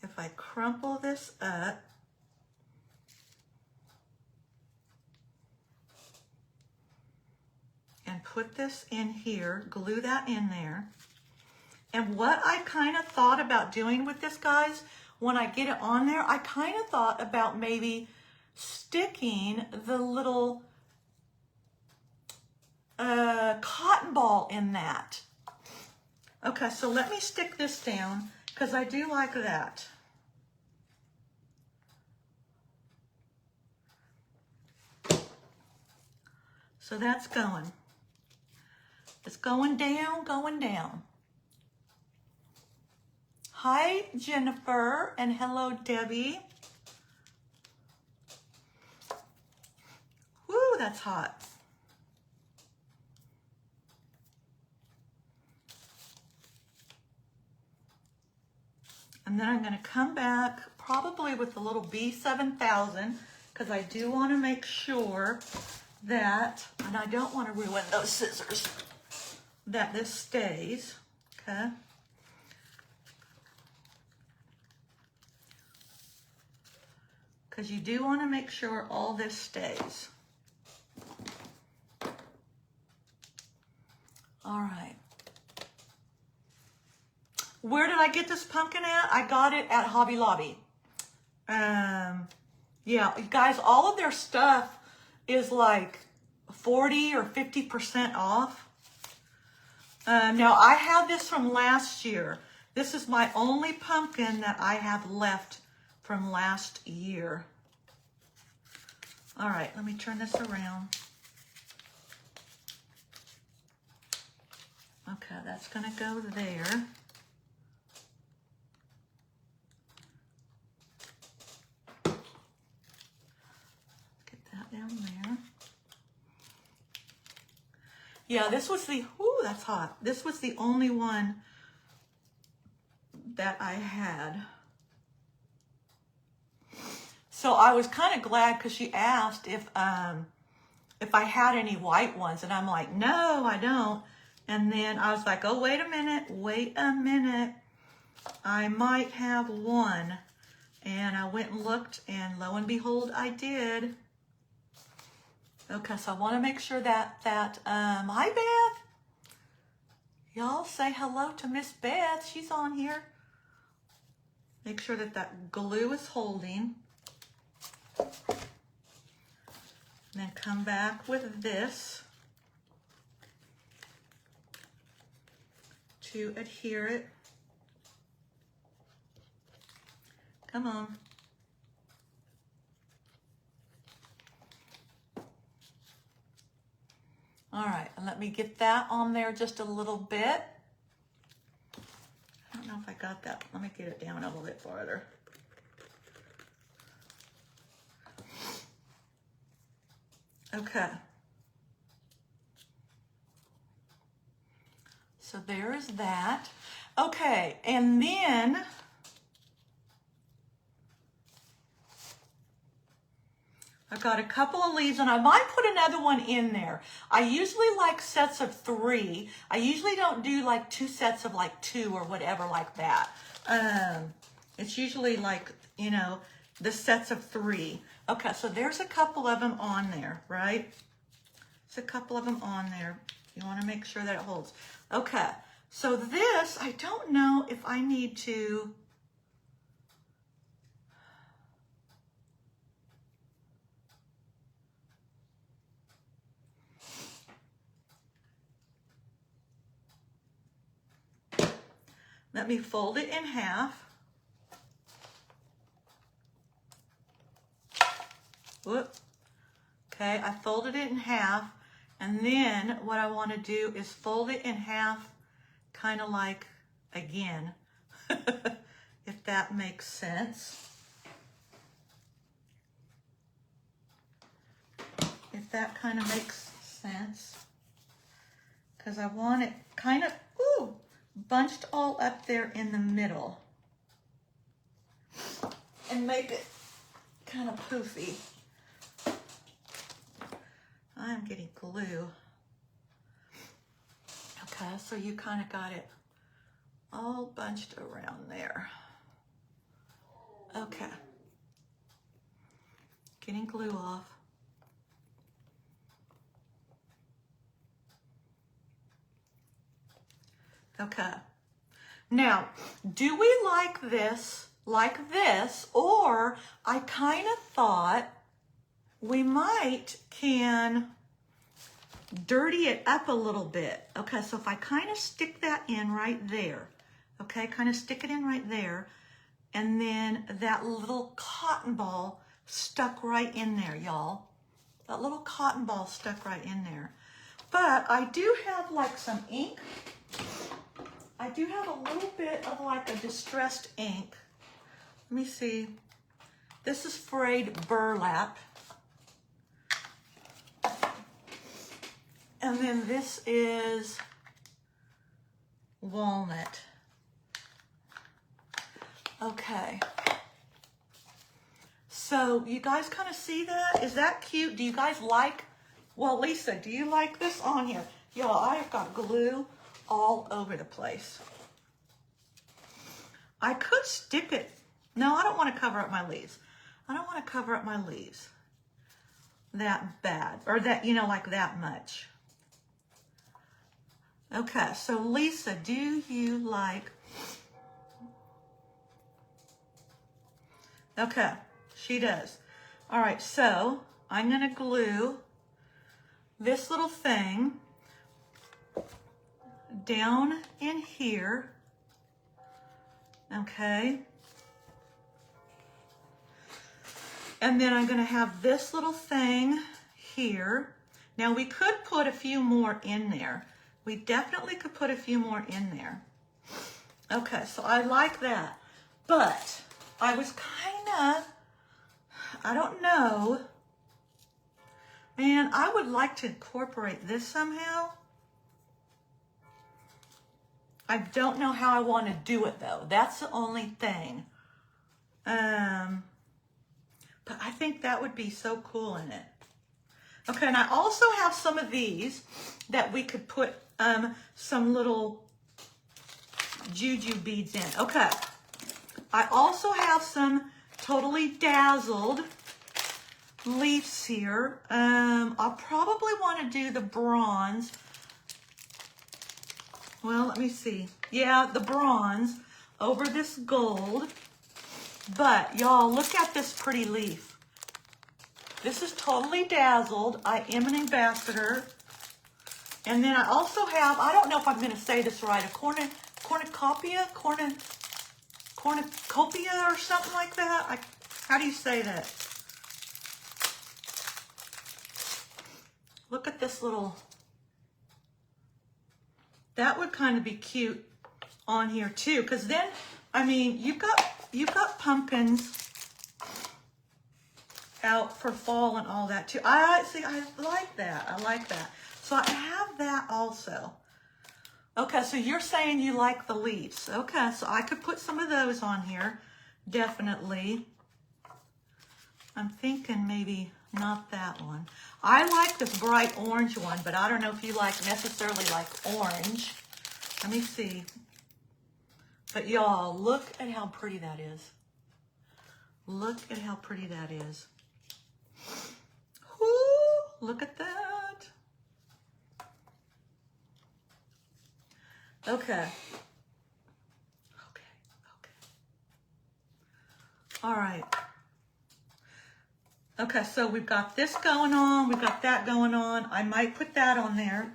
if I crumple this up, and put this in here, glue that in there. And what I kind of thought about doing with this, guys, when I get it on there, I kind of thought about maybe sticking the little cotton ball in that. Okay, so let me stick this down because I do like that. So that's going. It's going down, going down. Hi, Jennifer, and hello, Debbie. Woo, that's hot. And then I'm going to come back probably with a little B7000 because I do want to make sure that, and I don't want to ruin those scissors, that this stays, okay? Because you do want to make sure all this stays. All right. Where did I get this pumpkin at? I got it at Hobby Lobby. Yeah, you guys, all of their stuff is like 40 or 50% off. Now, I have this from last year. This is my only pumpkin that I have left from last year. All right, let me turn this around. Okay, that's going to go there. Get that down there. Yeah, this was the, ooh, that's hot. This was the only one that I had. So I was kind of glad because she asked if I had any white ones, and I'm like, no, I don't. And then I was like, oh, wait a minute. I might have one. And I went and looked, and lo and behold, I did. Okay, so I want to make sure that, hi, Beth. Y'all say hello to Miss Beth. She's on here. Make sure that that glue is holding. And then come back with this to adhere it. Come on. All right, and let me get that on there just a little bit. I don't know if I got that. Let me get it down a little bit farther. Okay. So there is that. Okay, and then I've got a couple of leaves, and I might put another one in there. I usually like sets of 3. I usually don't do like 2 sets of like 2 or whatever like that. It's usually like, you know, the sets of 3. Okay, so there's a couple of them on there, right? There's a couple of them on there. You want to make sure that it holds. Okay, so this, I don't know if I need to... Let me fold it in half. Whoop. Okay, I folded it in half. And then what I want to do is fold it in half, kind of like again, if that makes sense. If that kind of makes sense. Because I want it kind of, ooh, bunched all up there in the middle. And make it kind of poofy. I'm getting glue. Okay, so you kind of got it all bunched around there. Okay. Getting glue off. Okay. Now, do we like this, or I kind of thought we might can dirty it up a little bit. Okay, so if I kind of stick that in right there, okay, kind of stick it in right there, and then that little cotton ball stuck right in there, y'all. That little cotton ball stuck right in there. But I do have like some ink. I do have a little bit of like a distressed ink. Let me see. This is frayed burlap. And then this is walnut. Okay. So you guys kind of see that? Is that cute? Do you guys like, well, Lisa, do you like this on here? Y'all, I've got glue all over the place. I could stick it. No, I don't want to cover up my leaves. I don't want to cover up my leaves that bad, or that, you know, like that much. Okay, so Lisa, do you like... Okay, she does. All right, so I'm going to glue this little thing down in here. Okay. And then I'm going to have this little thing here. Now we could put a few more in there. We definitely could put a few more in there. Okay, so I like that. But I was kind of, I don't know. Man, I would like to incorporate this somehow. I don't know how I want to do it though. That's the only thing. But I think that would be so cool in it. Okay, and I also have some of these that we could put some little juju beads in. Okay, I also have some Totally Dazzled leaves here. I'll probably want to do the bronze. Well, let me see. Yeah, the bronze over this gold. But y'all, look at this pretty leaf. This is Totally Dazzled. I am an ambassador. And then I also have, I don't know if I'm going to say this right, a cornucopia cornucopia or something like that. How do you say that? Look at this little, that would kind of be cute on here too, because then, I mean, you've got pumpkins out for fall and all that too. I like that. I like that. So I have that also. Okay, so you're saying you like the leaves. Okay, so I could put some of those on here, definitely. I'm thinking maybe not that one. I like this bright orange one, but I don't know if you necessarily like orange. Let me see. But y'all, look at how pretty that is. Look at how pretty that is. Woo, look at that. Okay. All right. Okay, so we've got this going on. We've got that going on. I might put that on there.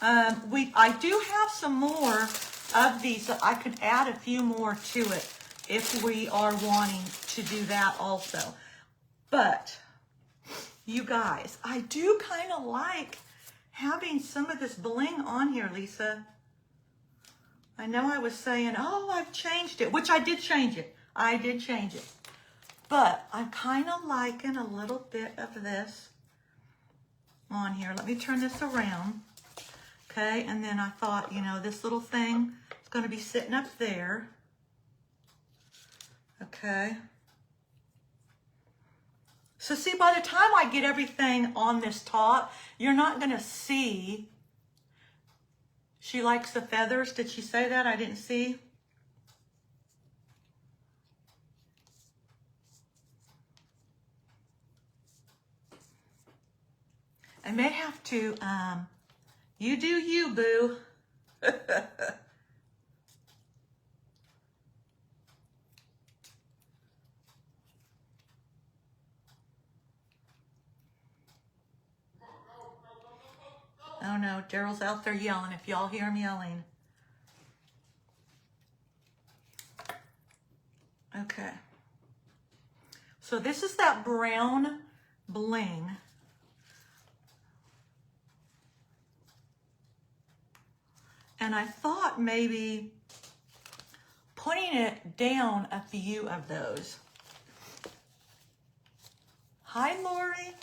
I do have some more of these. So I could add a few more to it if we are wanting to do that also. But you guys, I do kind of like having some of this bling on here, Lisa. I know I was saying, oh, I've changed it, which I did change it. I did change it. But I'm kind of liking a little bit of this on here. Let me turn this around. Okay, and then I thought, you know, this little thing is going to be sitting up there. Okay. So see, by the time I get everything on this top, you're not going to see. She likes the feathers. Did she say that? I didn't see. I may have to, you do you, boo. Oh no, Daryl's out there yelling, if y'all hear him yelling. Okay. So this is that brown bling. And I thought maybe putting it down a few of those. Hi, Lori.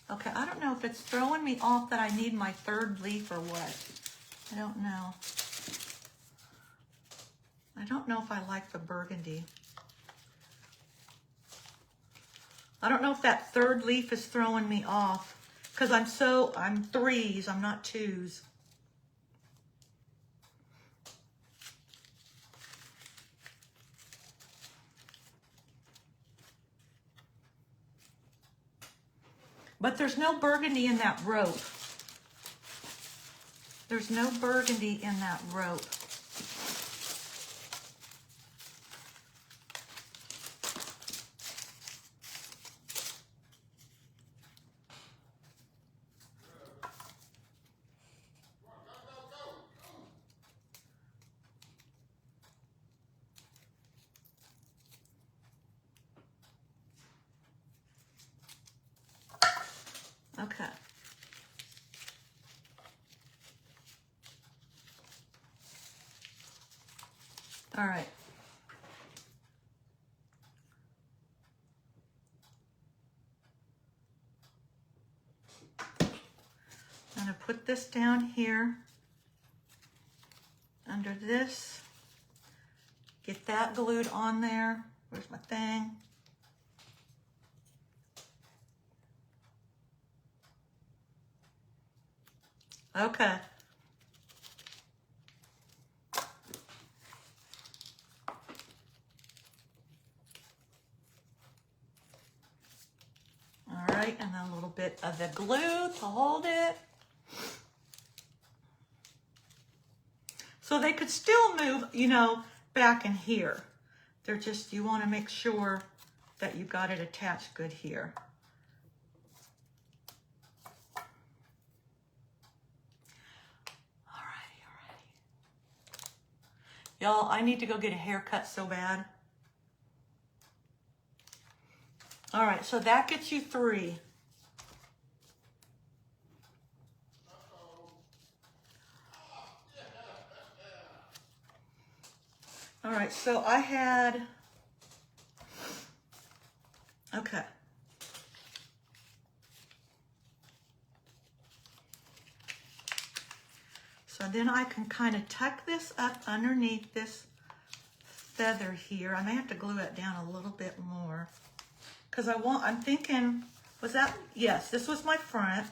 Okay, I don't know if it's throwing me off that I need my third leaf or what. I don't know. I don't know if I like the burgundy. I don't know if that third leaf is throwing me off because I'm threes, I'm not twos. But there's no burgundy in that rope. There's no burgundy in that rope. Okay. All right. I'm going to put this down here under this. Get that glued on there. Where's my thing? Okay. All right, and then a little bit of the glue to hold it. So they could still move, you know, back in here. They're just, you want to make sure that you got it attached good here. Y'all, I need to go get a haircut so bad. All right, so that gets you 3. All right, so I had, okay. So then I can kind of tuck this up underneath this feather here. I may have to glue it down a little bit more because I'm thinking, was that, yes, this was my front.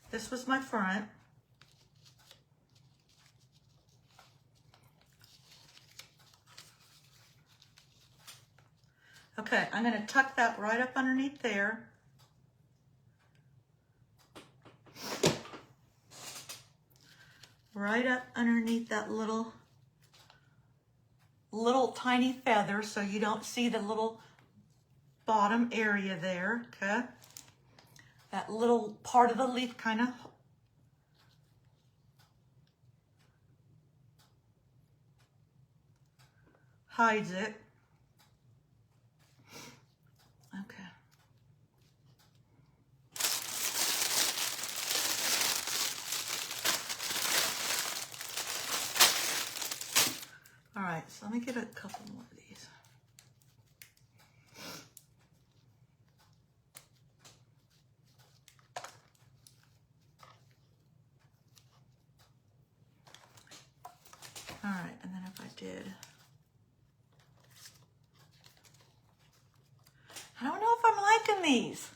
This was my front. Okay, I'm going to tuck that right up underneath there. Right up underneath that little tiny feather so you don't see the little bottom area there, okay? That little part of the leaf kind of hides it. Okay. All right, so let me get a couple more of these. All right, and then if I did, I don't know if I'm liking these.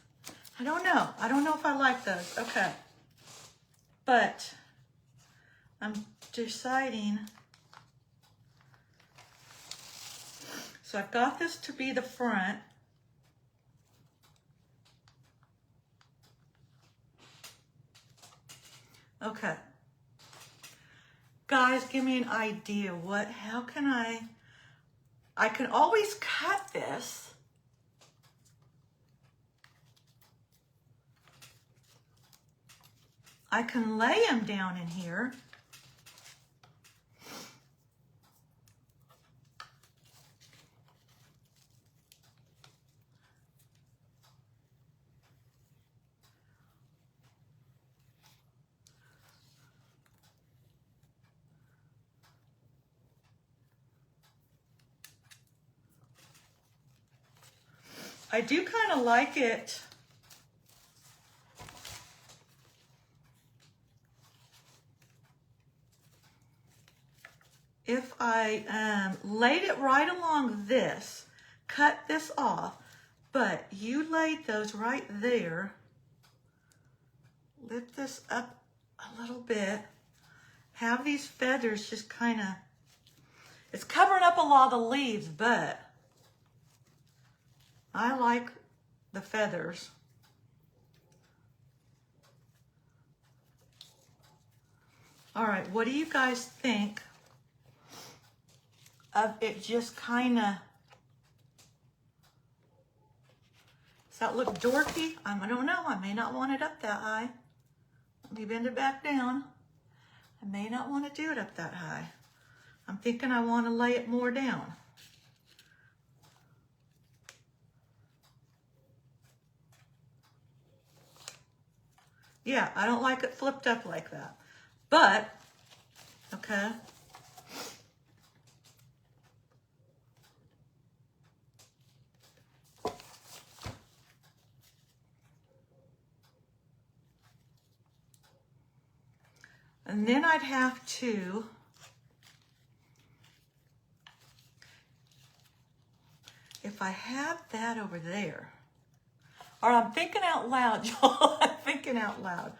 I don't know. I don't know if I like those. Okay. But I'm deciding. So I've got this to be the front. Okay. Guys, give me an idea. How can I can always cut this. I can lay them down in here. I do kind of like it. If I laid it right along this, cut this off, but you laid those right there, lift this up a little bit, have these feathers just kind of, it's covering up a lot of the leaves, but I like the feathers. All right, what do you guys think of it just kind of, does that look dorky? I don't know, I may not want it up that high. Let me bend it back down. I may not want to do it up that high. I'm thinking I want to lay it more down. Yeah, I don't like it flipped up like that. But, okay. And then I'd have to, if I have that over there, or I'm thinking out loud, y'all, I'm thinking out loud.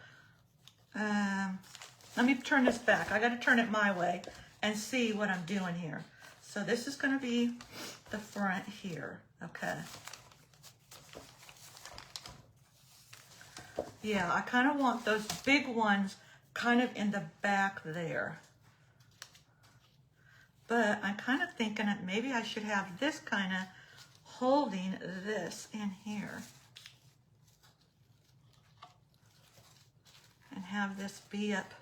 Let me turn this back. I got to turn it my way and see what I'm doing here. So this is going to be the front here, okay. Yeah, I kind of want those big ones kind of in the back there. But I'm kind of thinking that maybe I should have this kind of holding this in here. And have this be up.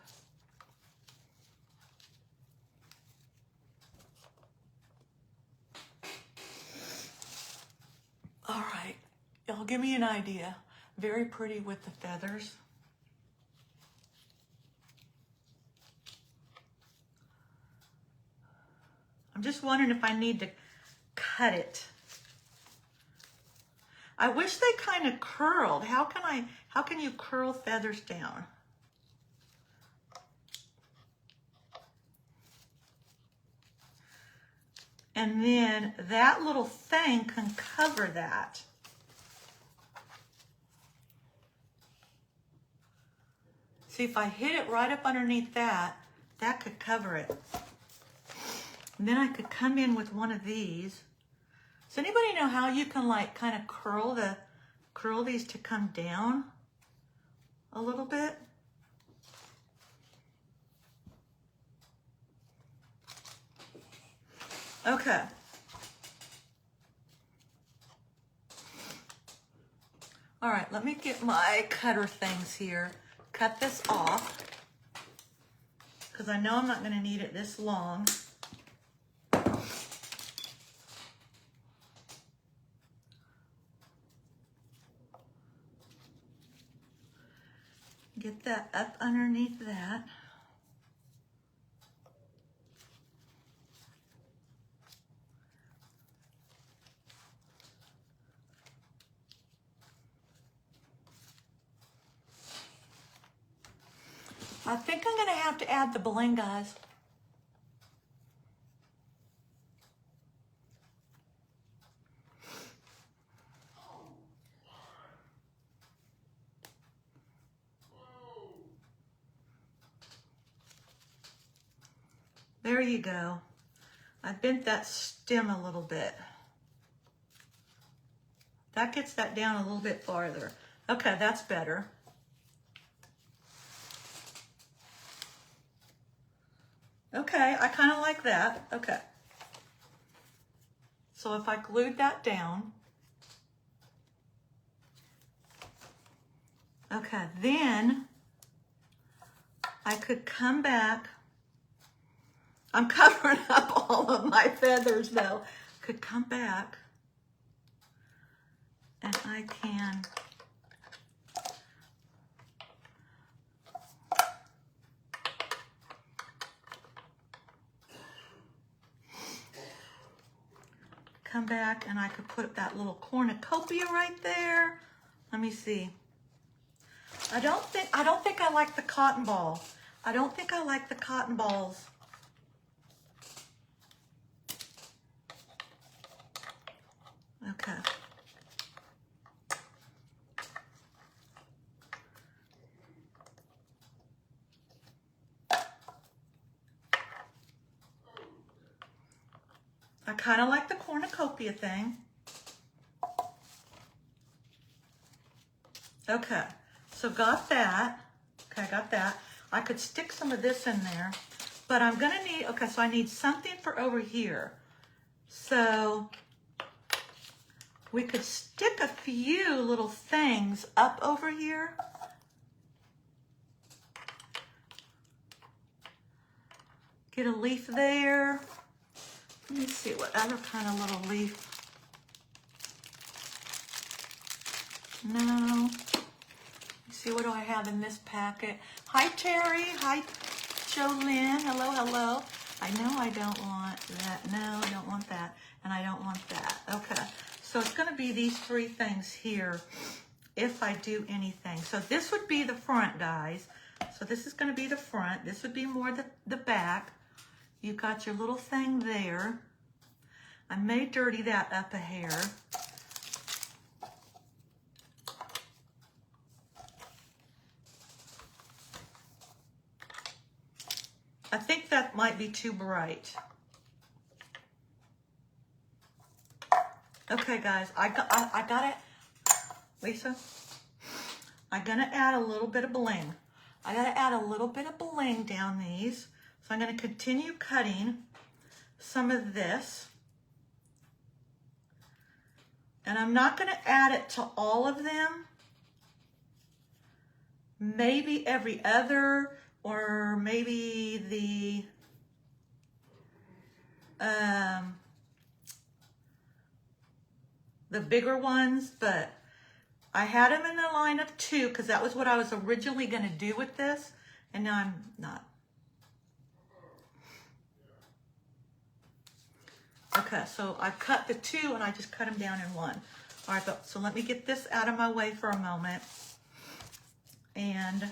All right, y'all give me an idea. Very pretty with the feathers. I'm just wondering if I need to cut it. I wish they kind of curled. How can you curl feathers down? And then that little thing can cover that. See, if I hit it right up underneath that, that could cover it. And then I could come in with one of these. Does anybody know how you can like kind of curl these to come down a little bit? Okay. All right, let me get my cutter things here. Cut this off because I know I'm not going to need it this long. Get that up underneath that. I think I'm going to have to add the bling, guys. There you go. I bent that stem a little bit. That gets that down a little bit farther. Okay, that's better. Okay, I kind of like that. Okay. So if I glued that down. Okay, then I could come back. I'm covering up all of my feathers though. Could come back and I can come back and I could put that little cornucopia right there. Let me see. I don't think I like the cotton ball. I don't think I like the cotton balls. Okay. I kind of like the cornucopia thing. Okay, so got that. Okay, got that. I could stick some of this in there, but I'm gonna need, okay, so I need something for over here. So we could stick a few little things up over here. Get a leaf there. Let me see what other kind of little leaf. No. Let's see, what do I have in this packet? Hi, Terry. Hi, Jolynn. Hello, hello. I know I don't want that. No, I don't want that. And I don't want that. Okay. So it's going to be these three things here if I do anything. So this would be the front, guys. So this is going to be the front. This would be more the back. You got your little thing there. I may dirty that up a hair. I think that might be too bright. Okay, guys, I got it. Lisa, I'm gonna add a little bit of bling. I gotta add a little bit of bling down these. So I'm gonna continue cutting some of this. And I'm not gonna add it to all of them. Maybe every other, or maybe the bigger ones, but I had them in the line of 2 because that was what I was originally going to do with this, and now I'm not. Okay, so I cut the 2 and I just cut them down in 1. All right, so let me get this out of my way for a moment. And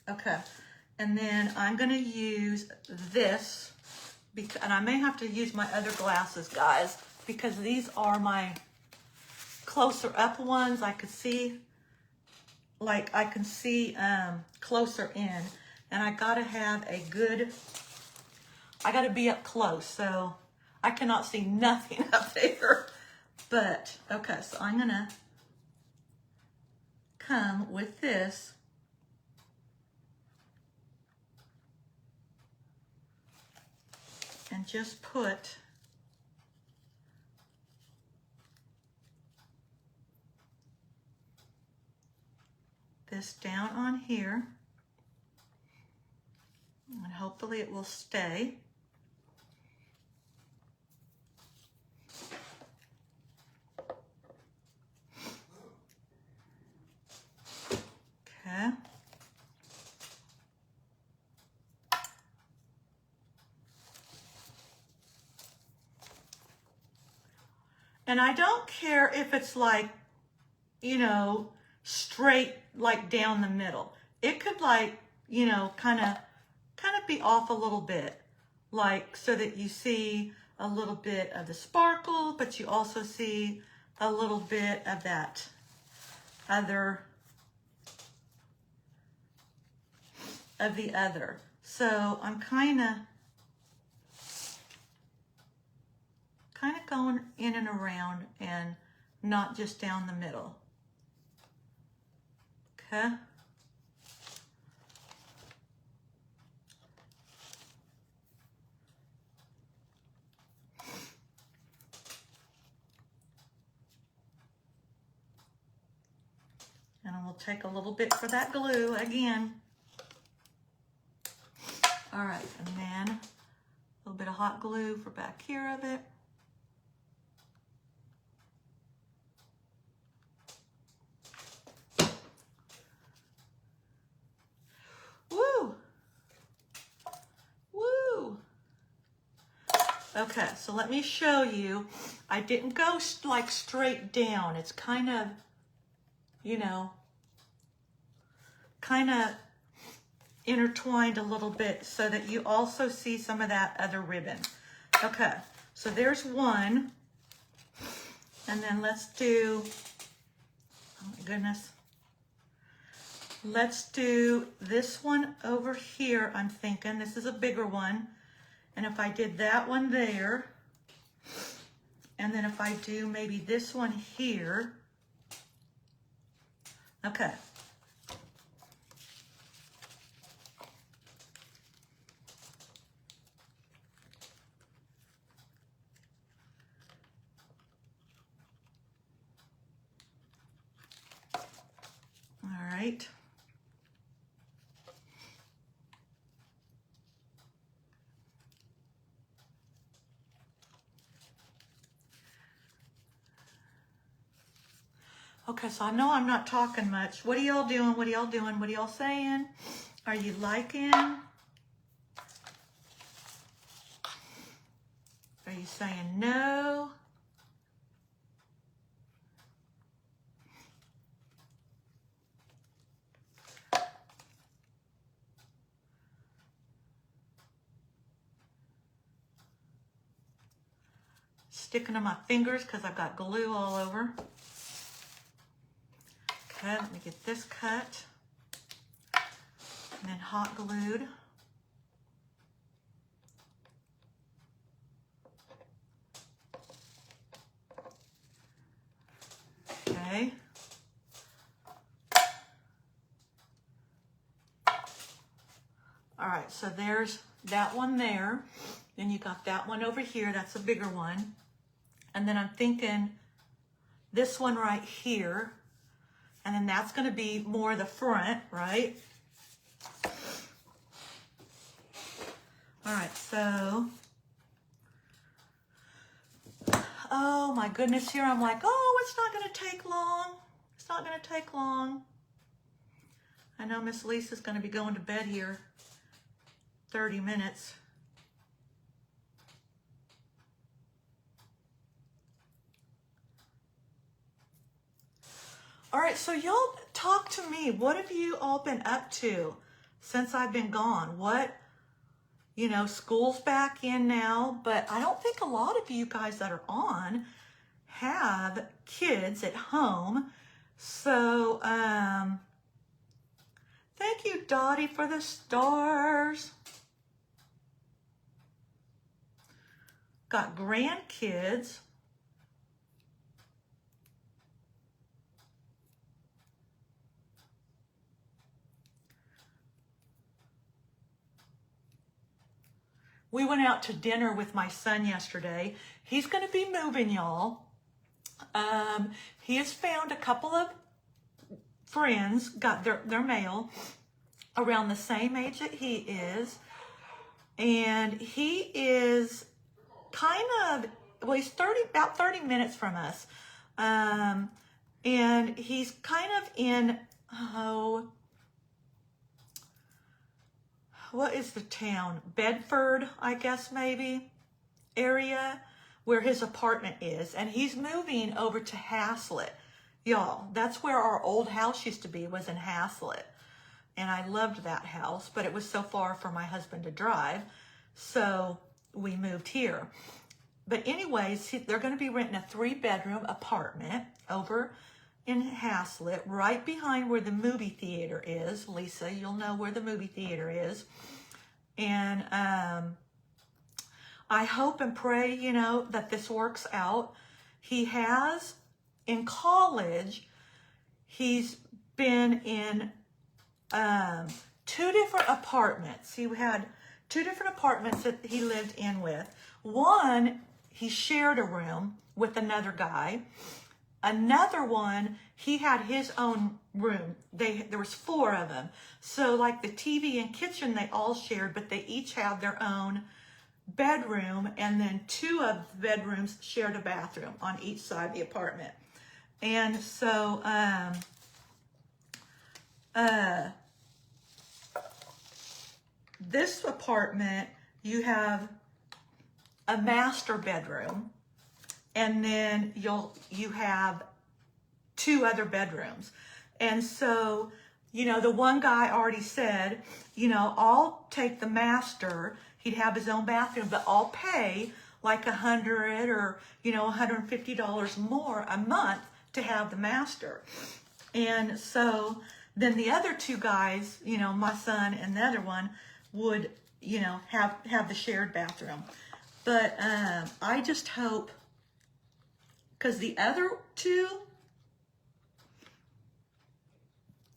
okay, and then I'm going to use this, because, and I may have to use my other glasses, guys, because these are my closer up ones. I could see, like I can see closer in, and I got to have a good, I got to be up close, so I cannot see nothing up there. But okay, so I'm going to come with this and just put this down on here, and hopefully it will stay. Okay. And I don't care if it's like, you know, straight like down the middle. It could like, you know, kind of be off a little bit, like so that you see a little bit of the sparkle, but you also see a little bit of that other, of the other. So I'm kind of going in and around and not just down the middle. Okay. And we'll take a little bit for that glue again. All right, and then a little bit of hot glue for back here of it. Woo! Woo! Okay, so let me show you. I didn't go like straight down. It's kind of, you know, kind of intertwined a little bit so that you also see some of that other ribbon. Okay, so there's one. And then let's do, oh my goodness. Let's do this one over here, I'm thinking. This is a bigger one. And if I did that one there, and then if I do maybe this one here. Okay. All right. Okay, so I know I'm not talking much. What are y'all doing? What are y'all doing? What are y'all saying? Are you liking? Are you saying no? Sticking to my fingers because I've got glue all over. Okay, let me get this cut. And then hot glued. Okay. All right, so there's that one there. Then you got that one over here. That's a bigger one. And then I'm thinking this one right here. And then that's going to be more the front, right? All right, so, oh my goodness, here I'm like, oh, it's not going to take long. It's not going to take long. I know Miss Lisa's going to be going to bed here 30 minutes. All right, so y'all talk to me. What have you all been up to since I've been gone? What, you know, school's back in now, but I don't think a lot of you guys that are on have kids at home. So, thank you, Dottie, for the stars. Got grandkids. We went out to dinner with my son yesterday. He's going to be moving, y'all. He has found a couple of friends, got their male, around the same age that he is. And he is kind of, well, he's about 30 minutes from us. And he's kind of in, what is the town? Bedford, I guess, maybe, area where his apartment is. And he's moving over to Haslett. Y'all, that's where our old house used to be, was in Haslett. And I loved that house, but it was so far for my husband to drive. So we moved here. But anyways, they're going to be renting a 3-bedroom apartment over in Haslett, right behind where the movie theater is. Lisa, you'll know where the movie theater is. And I hope and pray, you know, that this works out. He has, in college, he's been in 2 different apartments. He had 2 different apartments that he lived in with. One, he shared a room with another guy. Another one, he had his own room. There was 4 of them. So like the TV and kitchen, they all shared, but they each had their own bedroom, and then 2 of the bedrooms shared a bathroom on each side of the apartment. And so, this apartment, you have a master bedroom, and then you have 2 other bedrooms. And so, you know, the one guy already said, you know, I'll take the master. He'd have his own bathroom, but I'll pay like $100 or, you know, $150 more a month to have the master. And so then the other 2 guys, you know, my son and the other one, would, you know, have the shared bathroom. But I just hope, because the other 2,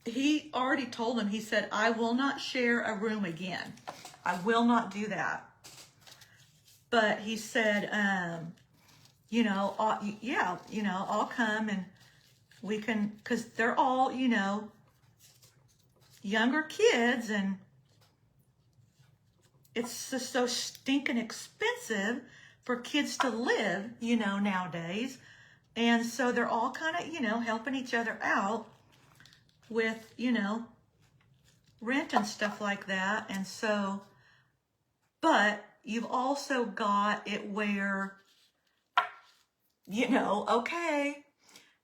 he already told him, he said, I will not share a room again. I will not do that. But he said, you know, yeah, you know, I'll come and we can, because they're all, you know, younger kids, and it's just so stinking expensive for kids to live, you know, nowadays. And so they're all kind of, you know, helping each other out with, you know, rent and stuff like that. And so, but you've also got it where, you know, okay,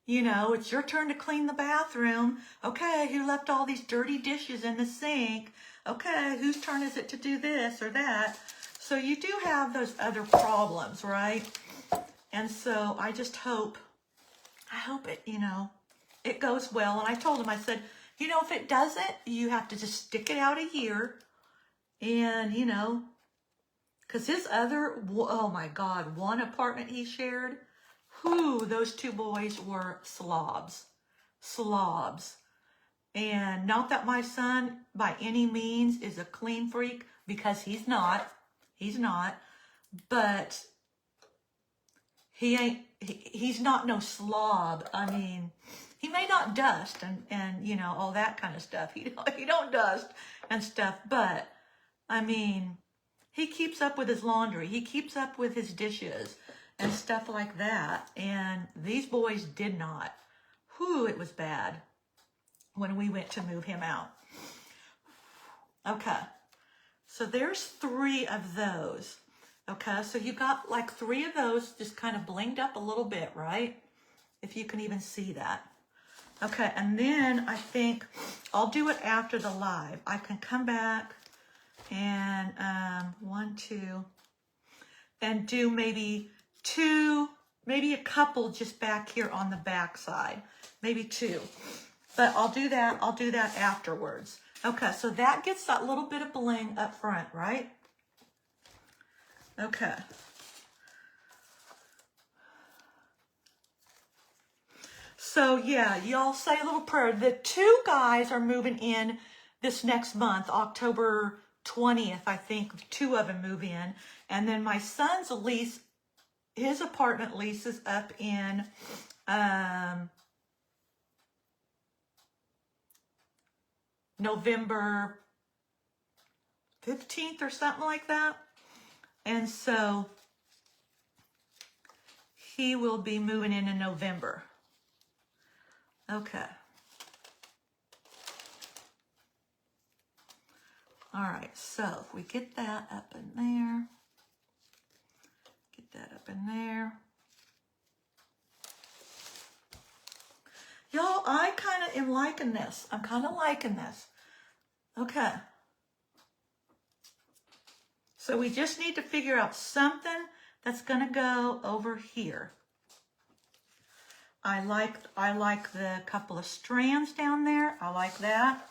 you know, it's your turn to clean the bathroom. Okay, who left all these dirty dishes in the sink? Okay, whose turn is it to do this or that? So you do have those other problems, right? And so I just hope it, you know, it goes well. And I told him, I said, you know, if it doesn't, you have to just stick it out a year. And, you know, because his other, oh my God, one apartment he shared, whoo, those 2 boys were slobs. And not that my son by any means is a clean freak, because he's not, but he's not no slob. I mean, he may not dust and you know, all that kind of stuff. He don't dust and stuff, but I mean, he keeps up with his laundry. He keeps up with his dishes and stuff like that. And these boys did not. Whew, it was bad when we went to move him out. Okay, so there's 3 of those. Okay, so you got like 3 of those just kind of blinged up a little bit, right? If you can even see that. Okay, and then I think I'll do it after the live. I can come back and 1, 2, and do maybe 2, maybe a couple just back here on the back side, maybe 2. But I'll do that afterwards. Okay, so that gets that little bit of bling up front, right? Okay. So yeah, y'all say a little prayer. The 2 guys are moving in this next month, October 20th, I think. 2 of them move in. And then my son's lease, his apartment lease is up in November 15th or something like that. And so he will be moving in November. Okay. All right, so if we get that up in there, get that up in there. Y'all, I kind of am liking this. I'm kind of liking this. Okay. So we just need to figure out something that's going to go over here. I like the couple of strands down there. I like that.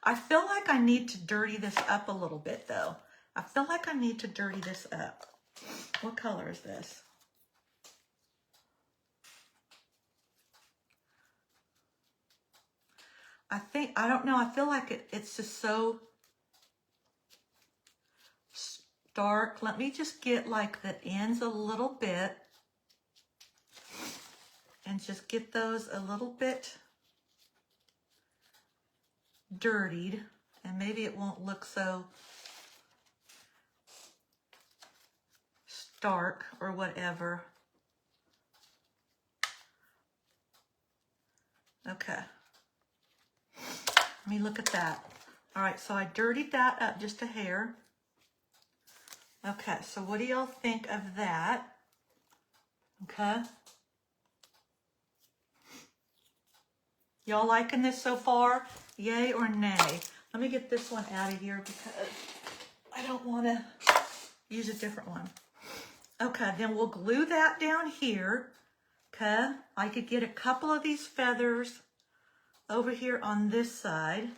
I feel like I need to dirty this up a little bit though. I feel like I need to dirty this up. What color is this? I don't know. I feel like it's just so stark. Let me just get like the ends a little bit. And just get those a little bit dirtied, and maybe it won't look so stark or whatever. Okay. Let me look at that. All right, so I dirtied that up just a hair. Okay, so what do y'all think of that? Okay. Y'all liking this so far? Yay or nay? Let me get this one out of here because I don't want to use a different one. Okay, then we'll glue that down here. Okay, I could get a couple of these feathers over here on this side.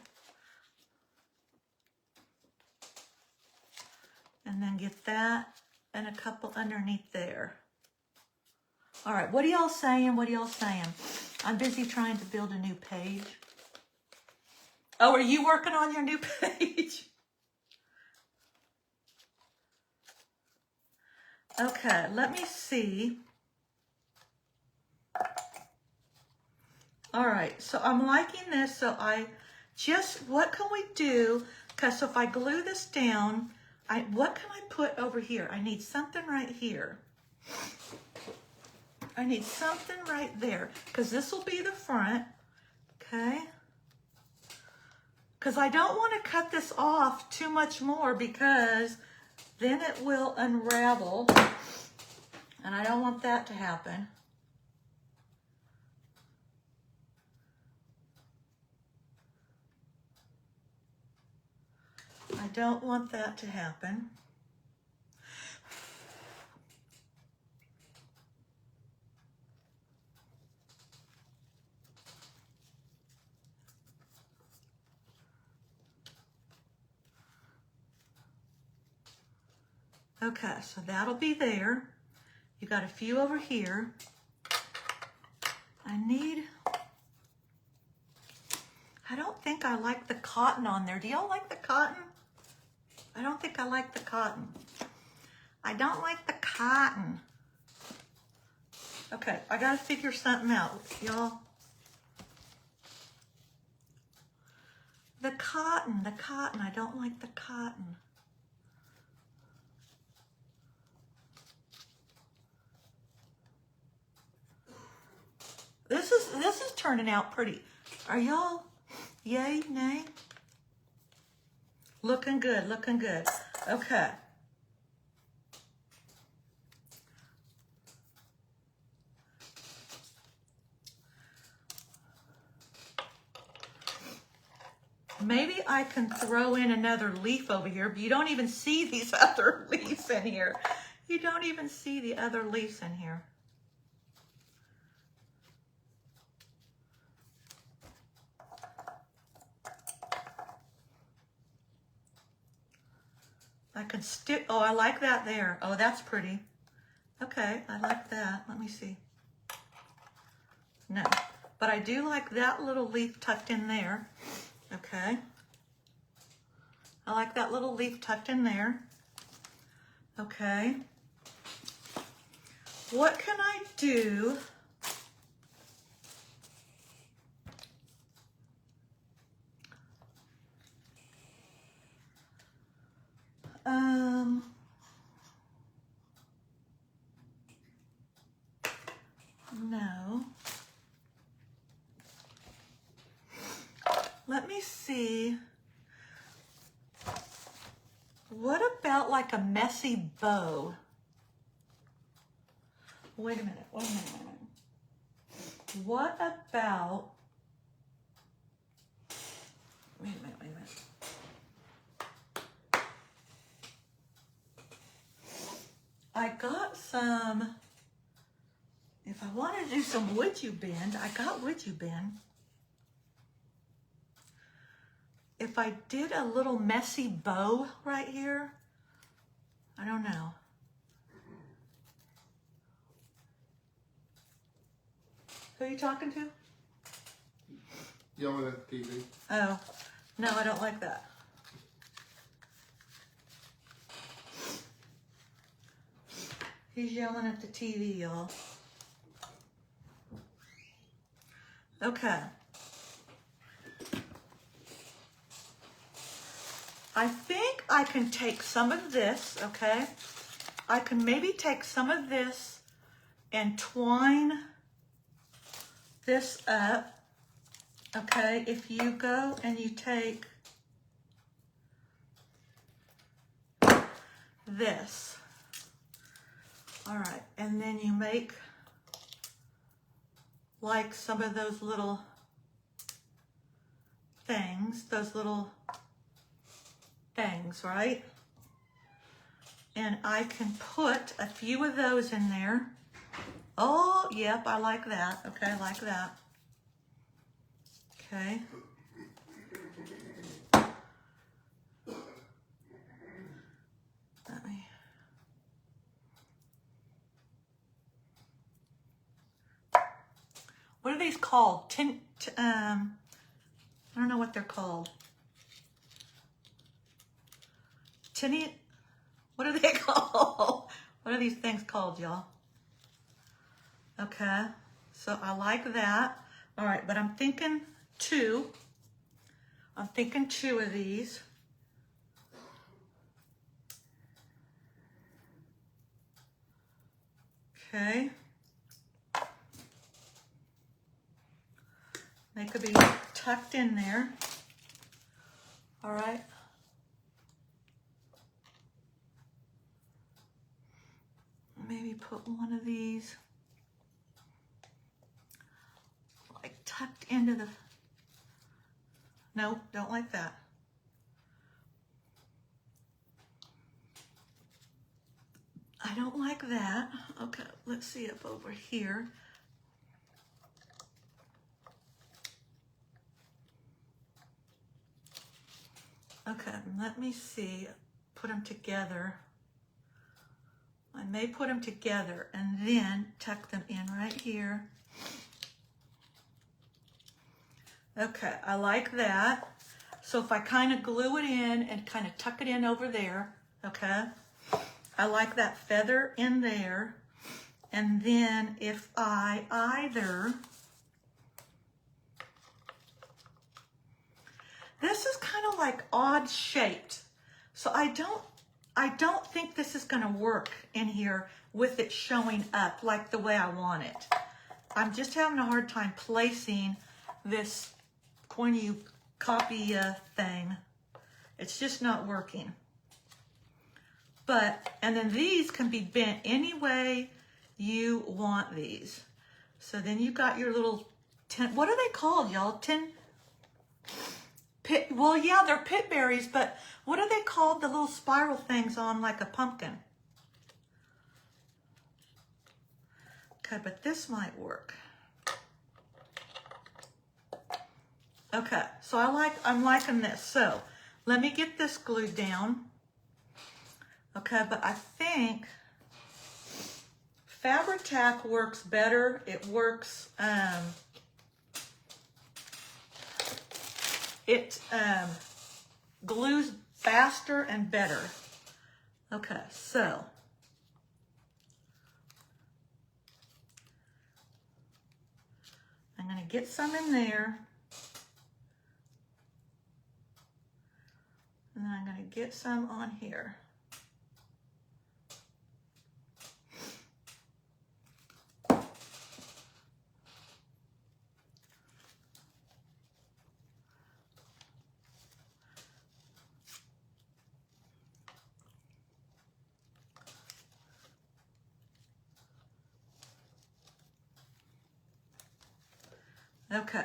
And then get that and a couple underneath there. All right, what are y'all saying? What are y'all saying? I'm busy trying to build a new page. Oh, are you working on your new page? Okay, let me see. All right, so I'm liking this. So what can we do? Because so if I glue this down, what can I put over here? I need something right here. I need something right there because this will be the front, okay? Because I don't want to cut this off too much more because then it will unravel and I don't want that to happen. I don't want that to happen. Okay, so that'll be there. You got a few over here. I don't think I like the cotton on there. Do y'all like the cotton? I don't think I like the cotton. I don't like the cotton. Okay, I gotta figure something out, y'all. The cotton, I don't like the cotton. turning out pretty. Are y'all yay, nay? Looking good, looking good. Okay. Maybe I can throw in another leaf over here, but you don't even see these other leaves in here. You don't even see the other leaves in here. I can stick, oh, I like that there. Oh, that's pretty. Okay, I like that. Let me see. No, but I do like that little leaf tucked in there. Okay. I like that little leaf tucked in there. Okay. What can I do? No. Let me see. What about like a messy bow? Wait a minute, wait a minute, wait a minute. What about, wait a minute, wait a minute. I got some, if I wanted to do some would you bend, I got would you bend. If I did a little messy bow right here, I don't know. Who are you talking to? Yelling at the TV. Oh, no, I don't like that. He's yelling at the TV, y'all. Okay. I think I can take some of this, okay? I can maybe take some of this and twine this up, okay? If you go and you take this, all right, and then you make like some of those little things, right? And I can put a few of those in there. Oh, yep, I like that. Okay, I like that. Okay. Let me. What are these called? I don't know what they're called. What are they called? What are these things called, y'all? Okay, so I like that. All right, but I'm thinking two. I'm thinking two of these. Okay. They could be tucked in there. All right. Maybe put one of these like tucked into the, no, don't like that. I don't like that. Okay, let's see up over here. Okay, let me see, put them together. I may put them together and then tuck them in right here. Okay, I like that. So if I kind of glue it in and kind of tuck it in over there, okay? I like that feather in there. And then if I either, this is kind of like odd shaped. So I don't think this is gonna work in here with it showing up like the way I want it. I'm just having a hard time placing this cornucopia thing. It's just not working. But, and then these can be bent any way you want these. So then you got your little what are they called, y'all? Well, yeah, they're pit berries, but what are they called? The little spiral things on like a pumpkin. Okay, but this might work. Okay, so I'm liking this. So let me get this glued down. Okay, but I think Fabri-Tac works better. It works, it glues faster and better. Okay, so I'm going to get some in there. And then I'm going to get some on here. Okay.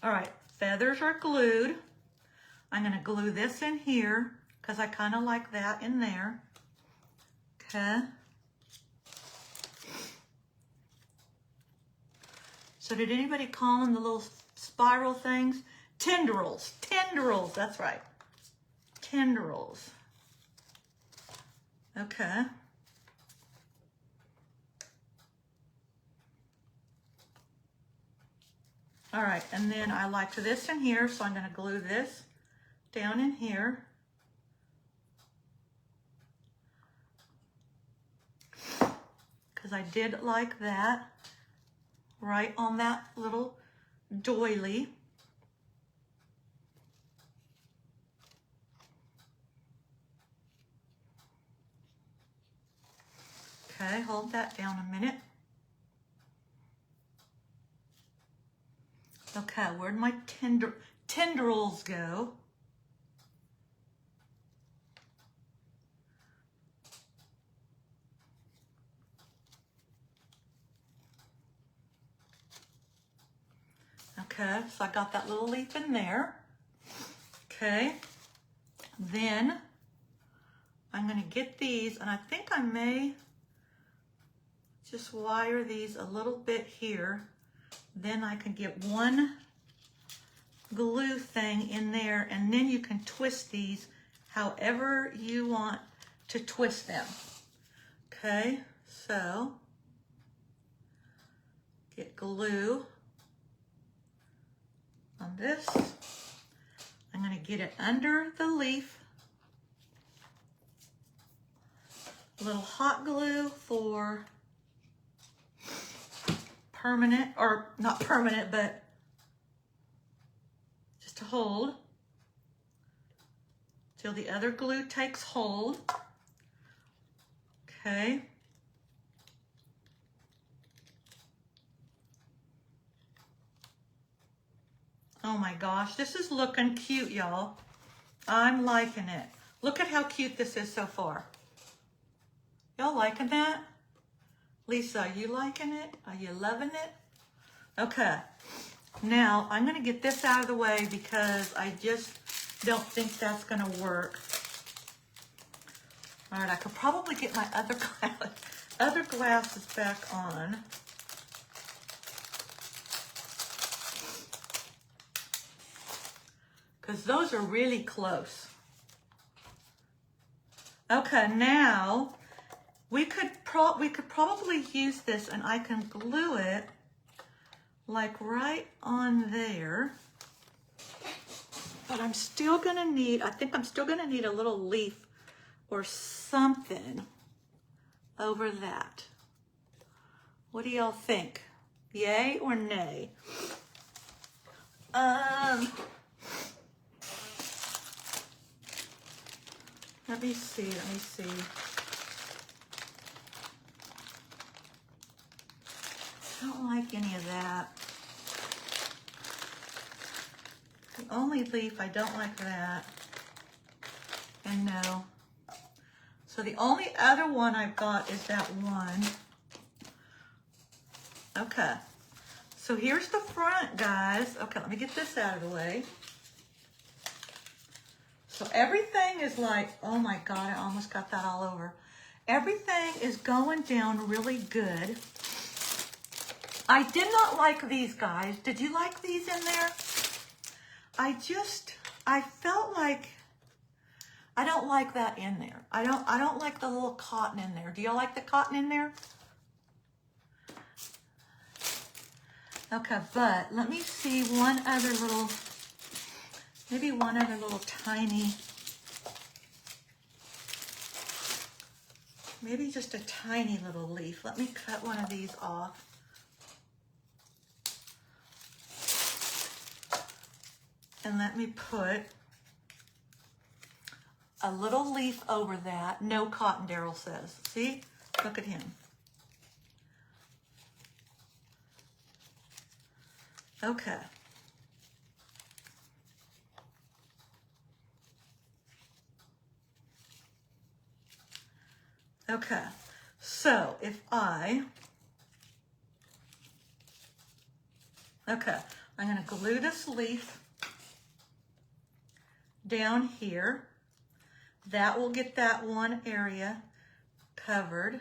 All right, feathers are glued. I'm going to glue this in here because I kind of like that in there. Okay. So did anybody call them the little spiral things? Tendrils. Tendrils, that's right. Tendrils. Okay. All right, and then I like this in here, so I'm going to glue this down in here. Because I did like that right on that little doily. Okay, hold that down a minute. Okay, where'd my tendrils go? Okay, so I got that little leaf in there. Okay, then I'm going to get these, and I think I may just wire these a little bit here. Then I can get one glue thing in there, and then you can twist these however you want to twist them. Okay, so get glue on this. I'm going to get it under the leaf. A little hot glue for permanent, or not permanent, but just to hold till the other glue takes hold. Okay. Oh my gosh, this is looking cute, y'all. I'm liking it. Look at how cute this is so far. Y'all liking that? Lisa, are you liking it? Are you loving it? Okay, now I'm gonna get this out of the way because I just don't think that's gonna work. All right, I could probably get my other glasses back on. Because those are really close. Okay, now we could probably use this, and I can glue it like right on there. But I'm still gonna need, I think I'm still gonna need a little leaf or something over that. What do y'all think? Yay or nay? let me see, let me see. I don't like any of that. The only leaf, I don't like that. And no. So the only other one I've got is that one. Okay. So here's the front, guys. Okay, let me get this out of the way. So everything is like, oh my God, I almost got that all over. Everything is going down really good. I did not like these, guys. Did you like these in there? I felt like, I don't like that in there. I don't like the little cotton in there. Do y'all like the cotton in there? Okay, but let me see one other little, maybe one other little tiny, maybe just a tiny little leaf. Let me cut one of these off. And let me put a little leaf over that. No cotton, Daryl says. See? Look at him. Okay. Okay. So if I'm going to glue this leaf down here. That will get that one area covered.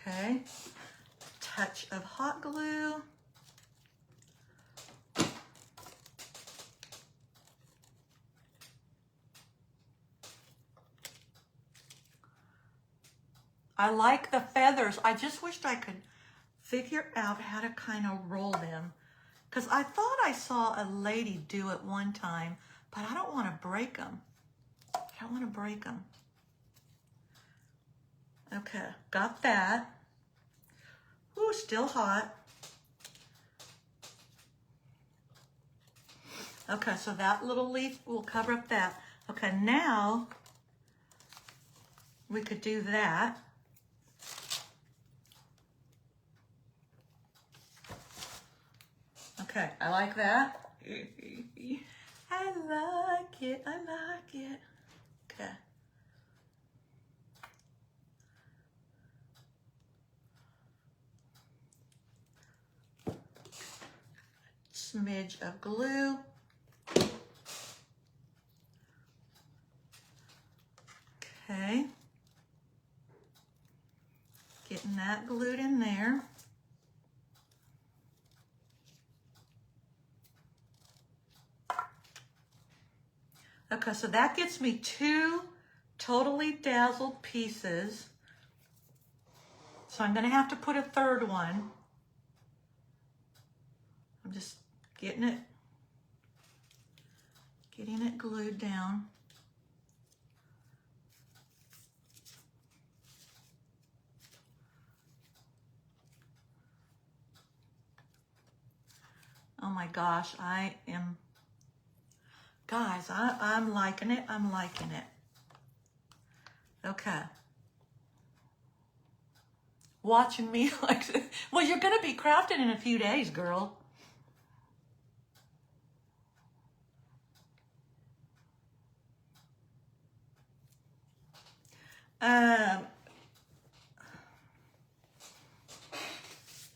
Okay, touch of hot glue. I like the feathers. I just wished I could figure out how to kind of roll them, because I thought I saw a lady do it one time, but I don't want to break them. I don't want to break them. Okay, got that. Ooh, still hot. Okay, so that little leaf will cover up that. Okay, now we could do that. Okay, I like that. I like it, I like it. Okay. Smidge of glue. Okay. Getting that glued in there. Okay, so that gets me 2 totally dazzled pieces. So I'm going to have to put a third one. I'm just getting it glued down. Oh my gosh, guys, I'm liking it. I'm liking it. Okay. Watching me like, well, you're going to be crafting in a few days, girl.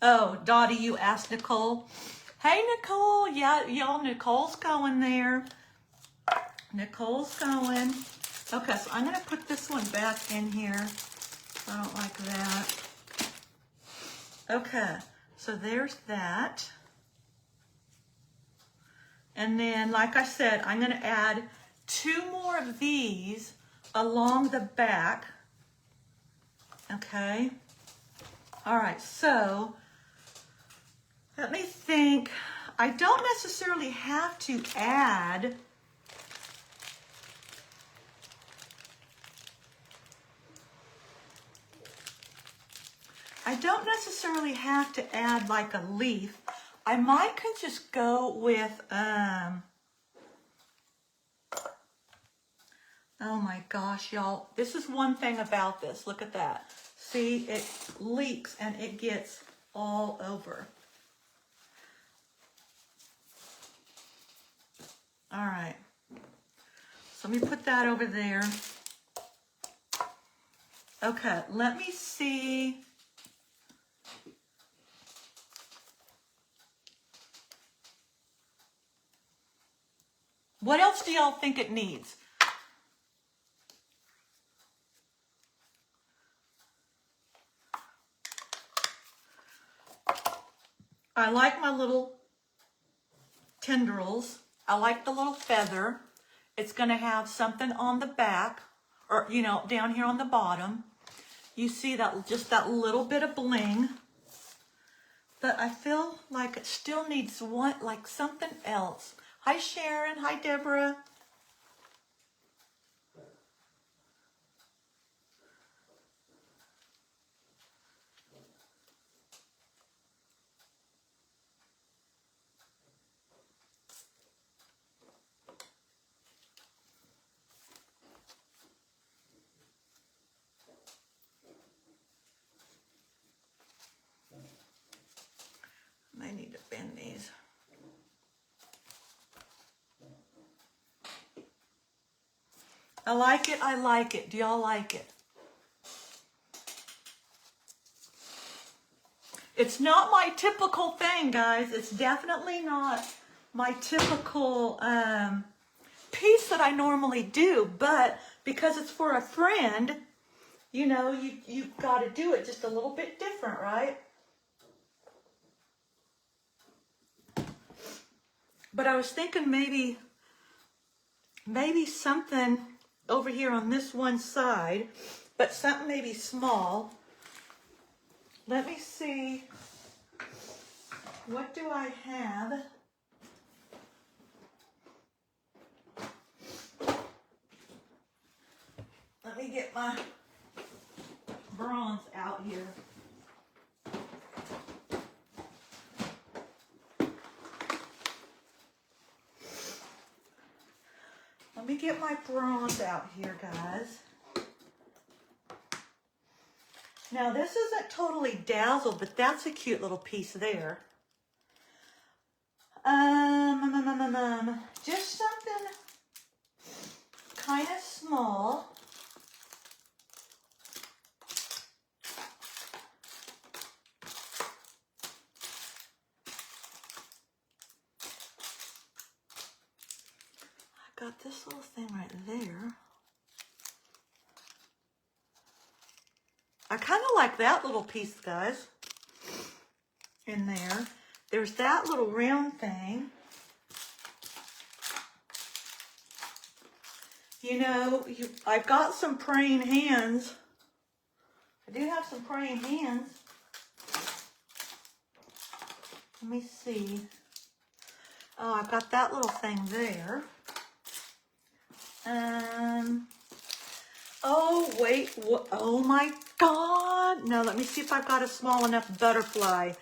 Oh, Dottie, you asked Nicole. Hey, Nicole. Yeah, y'all, Nicole's going there. Nicole's going. Okay, so I'm going to put this one back in here. I don't like that. Okay, so there's that. And then, like I said, I'm going to add 2 more of these along the back. Okay. All right, so let me think. I don't necessarily have to add like a leaf. I might could just go with, oh my gosh, y'all. This is one thing about this. Look at that. See, it leaks and it gets all over. All right. So let me put that over there. Okay, let me see. What else do y'all think it needs? I like my little tendrils. I like the little feather. It's going to have something on the back, or, you know, down here on the bottom. You see that, just that little bit of bling. But I feel like it still needs one, like something else. Hi, Sharon. Hi, Deborah. I need to bend these. I like it. I like it. Do y'all like it? It's not my typical thing, guys. It's definitely not my typical piece that I normally do. But because it's for a friend, you know, you've got to do it just a little bit different, right? But I was thinking maybe something over here on this one side, but something maybe small. Let me see. What do I have? Let me get my bronze out here. Let me get my bronze out here, guys. Now, this isn't totally dazzled, but that's a cute little piece there. Just something kind of small. I got this little thing right there. I kind of like that little piece, guys, in there. There's that little round thing. You know, I've got some praying hands. I do have some praying hands. Let me see. Oh, I've got that little thing there. Oh, wait. Oh, my God. No, let me see if I've got a small enough butterfly.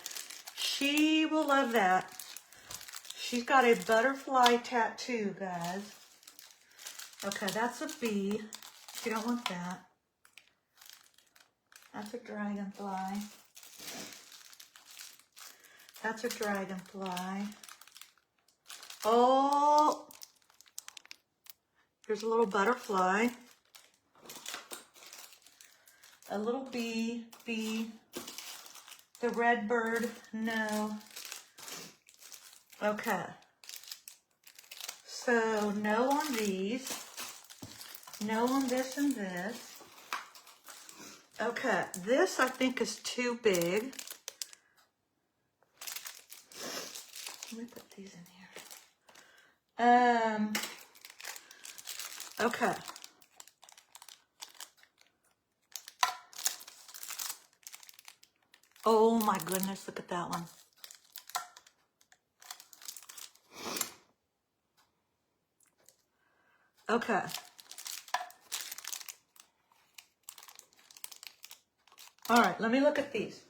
She will love that. She's got a butterfly tattoo, guys. Okay, that's a bee. You don't want that. That's a dragonfly. That's a dragonfly. Oh, here's a little butterfly. A little bee. The red bird, no. Okay. So, no on these. No on this and this. Okay, this I think is too big. Let me put these in here. Okay. Oh my goodness, look at that one. Okay. All right, let me look at these.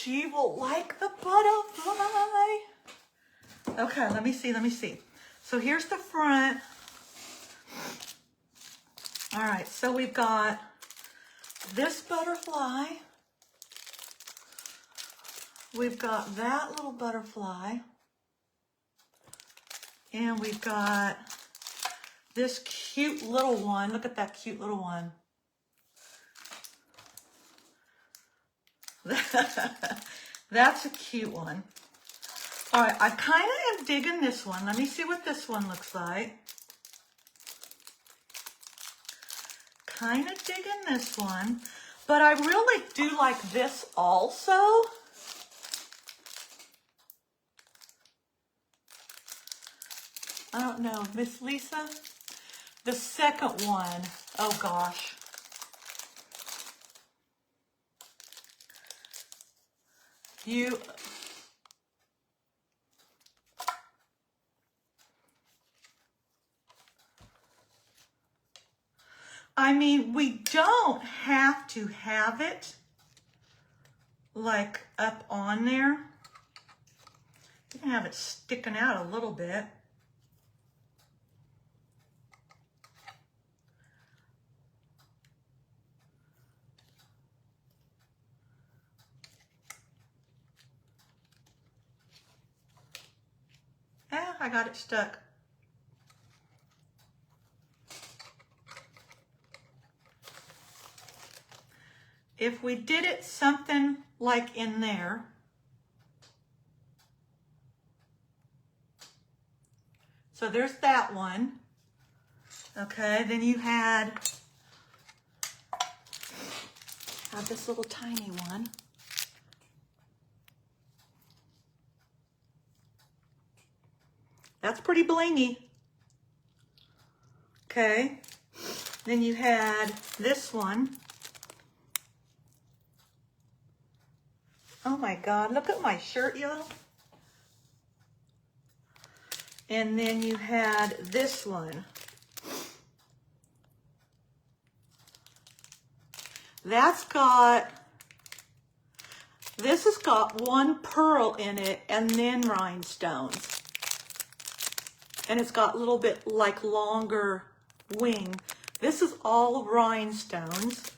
she will like the butterfly. Okay, let me see. So here's the front. All right, so we've got this butterfly. We've got that little butterfly. And we've got this cute little one. Look at that cute little one. That's a cute one. All right, I kind of am digging this one. Let me see what this one looks like. Kind of digging this one. But I really do like this also. I don't know, Miss Lisa? The second one, oh gosh. I mean, we don't have to have it like up on there. You can have it sticking out a little bit. I got it stuck. If we did it something like in there, so there's that one. Okay, then you had this little tiny one. That's pretty blingy. Okay. Then you had this one. Oh my God, look at my shirt, y'all. And then you had this one. This has got one pearl in it and then rhinestones. And it's got a little bit like longer wing. This is all rhinestones.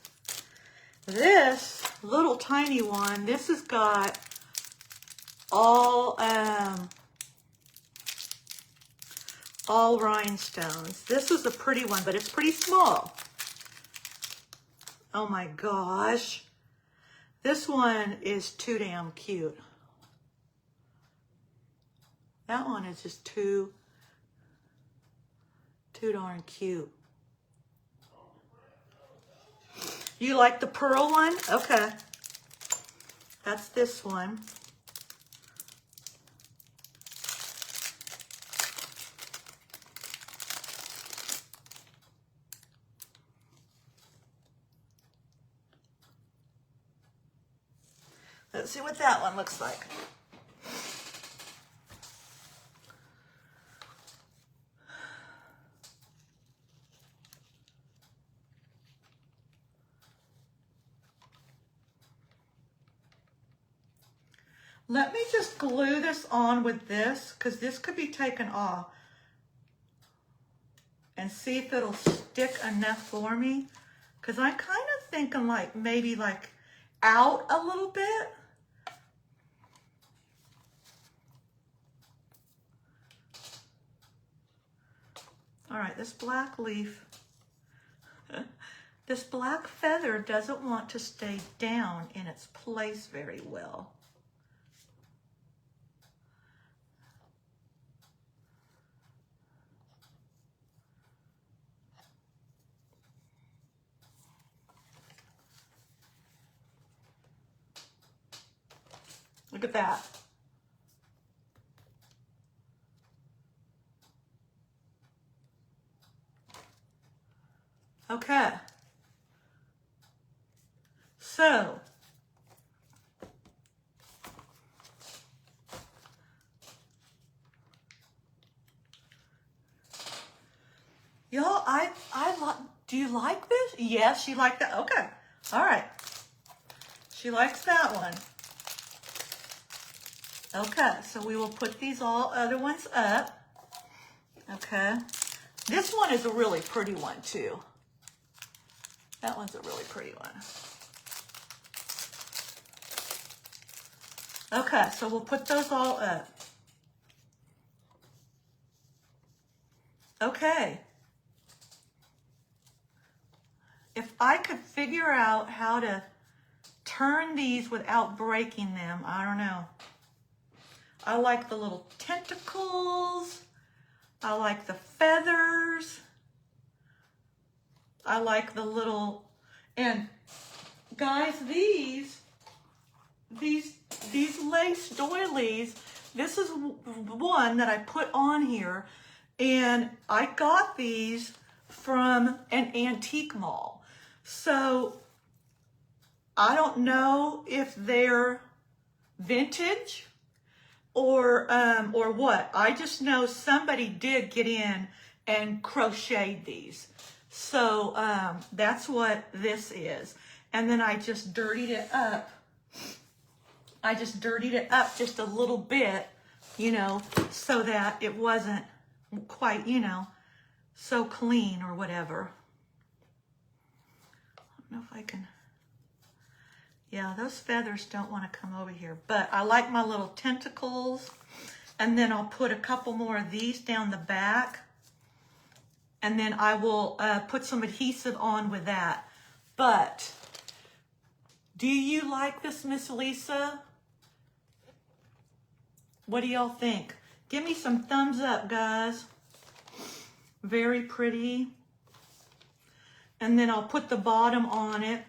This little tiny one, this has got all rhinestones. This is a pretty one, but it's pretty small. Oh my gosh. This one is too damn cute. That one is just too darn cute. You like the pearl one? Okay. That's this one. Let's see what that one looks like. Let me just glue this on with this, because this could be taken off, and see if it'll stick enough for me. Because I'm kind of thinking like maybe like out a little bit. All right, this black leaf, this black feather doesn't want to stay down in its place very well. Look at that. Okay. So, y'all, do you like this? Yes, she liked that. Okay. All right. She likes that one. Okay, so we will put these all other ones up. Okay. This one is a really pretty one too. That one's a really pretty one. Okay, so we'll put those all up. Okay. If I could figure out how to turn these without breaking them, I don't know. I like the little tentacles. I like the feathers. I like the little, and guys, these lace doilies, this is one that I put on here, and I got these from an antique mall. So I don't know if they're vintage or what. I just know somebody did get in and crocheted these. So that's what this is. And then I just dirtied it up. I just dirtied it up just a little bit, you know, so that it wasn't quite, you know, so clean or whatever. I don't know if I can. Yeah, those feathers don't want to come over here, but I like my little tentacles. And then I'll put a couple more of these down the back. And then I will put some adhesive on with that. But do you like this, Miss Lisa? What do y'all think? Give me some thumbs up, guys. Very pretty. And then I'll put the bottom on it.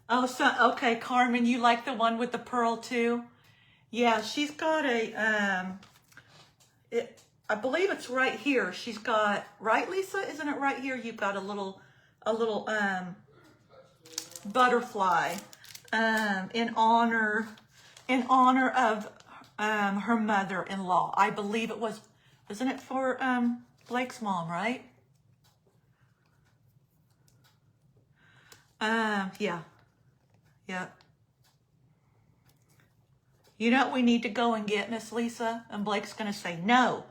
Oh, so, okay, Carmen, you like the one with the pearl too? Yeah, she's got a, I believe it's right here. She's got, right, Lisa? Isn't it right here? You've got a little butterfly, in honor of, her mother-in-law. I believe it was, wasn't it for, Blake's mom, right? Yeah. Yeah. You know what we need to go and get, Miss Lisa? And Blake's going to say, no,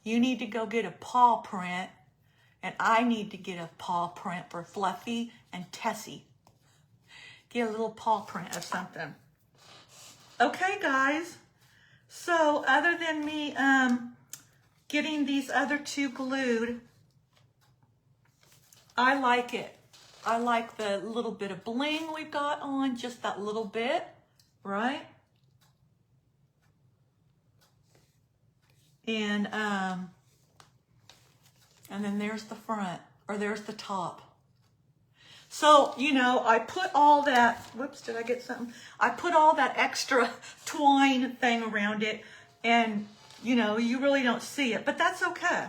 you need to go get a paw print, and I need to get a paw print for Fluffy and Tessie. Get a little paw print of something. Okay, guys. So other than me getting these other two glued, I like it. I like the little bit of bling we've got on, just that little bit, right? And then there's the front, or there's the top. So, you know, I put all that, whoops, did I get something? I put all that extra twine thing around it, and, you know, you really don't see it, but that's okay.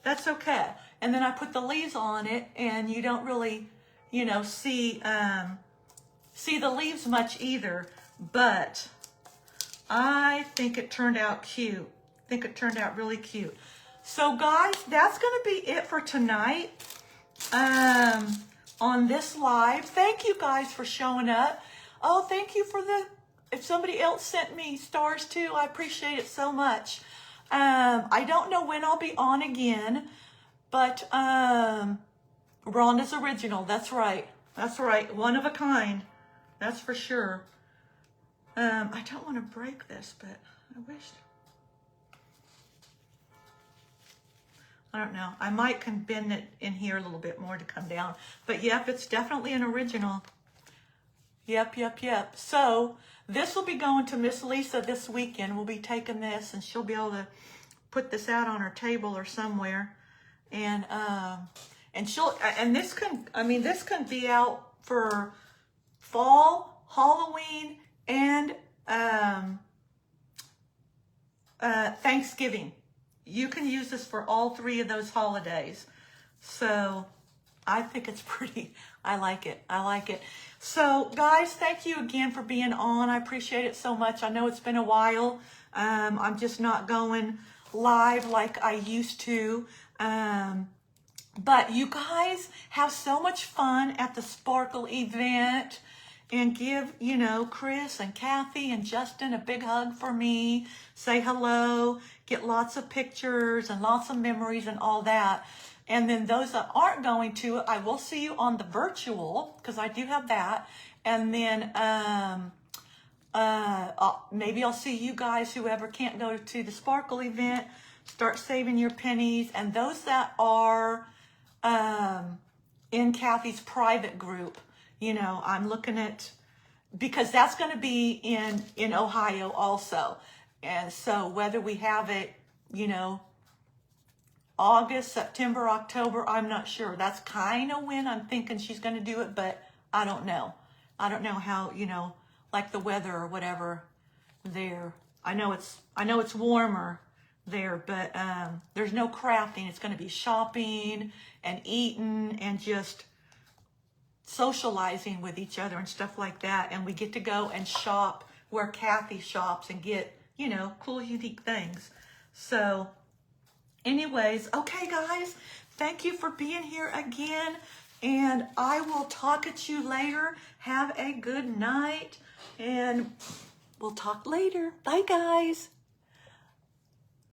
That's okay. And then I put the leaves on it, and you don't really, you know, see the leaves much either, but I think it turned out cute. I think it turned out really cute. So guys, that's going to be it for tonight on this live. Thank you guys for showing up. Oh, thank you for if somebody else sent me stars too, I appreciate it so much. I don't know when I'll be on again, but Rhonda's original. That's right. That's right. One of a kind. That's for sure. I don't want to break this, but I wish. I don't know. I might can bend it in here a little bit more to come down. But yep, it's definitely an original. Yep, yep, yep. So this will be going to Miss Lisa this weekend. We'll be taking this, and she'll be able to put this out on her table or somewhere. And this can be out for fall, Halloween, and Thanksgiving. You can use this for all three of those holidays. So I think it's pretty. I like it. I like it. So guys, thank you again for being on. I appreciate it so much. I know it's been a while. I'm just not going live like I used to. But you guys have so much fun at the Sparkle event. and give, you know, Chris and Kathy and Justin a big hug for me. Say hello, get lots of pictures and lots of memories and all that. And then those that aren't going to, I will see you on the virtual, because I do have that. And then maybe I'll see you guys, whoever can't go to the Sparkle event, start saving your pennies. And those that are in Kathy's private group, you know, I'm looking at, because that's going to be in Ohio also. And so whether we have it, you know, August, September, October, I'm not sure. That's kind of when I'm thinking she's going to do it, but I don't know. I don't know how, you know, like the weather or whatever there. I know it's warmer there, but there's no crafting. It's going to be shopping and eating and just socializing with each other and stuff like that. And we get to go and shop where Kathy shops and get, you know, cool, unique things. So anyways, okay, guys, thank you for being here again. And I will talk at you later. Have a good night. And we'll talk later. Bye, guys.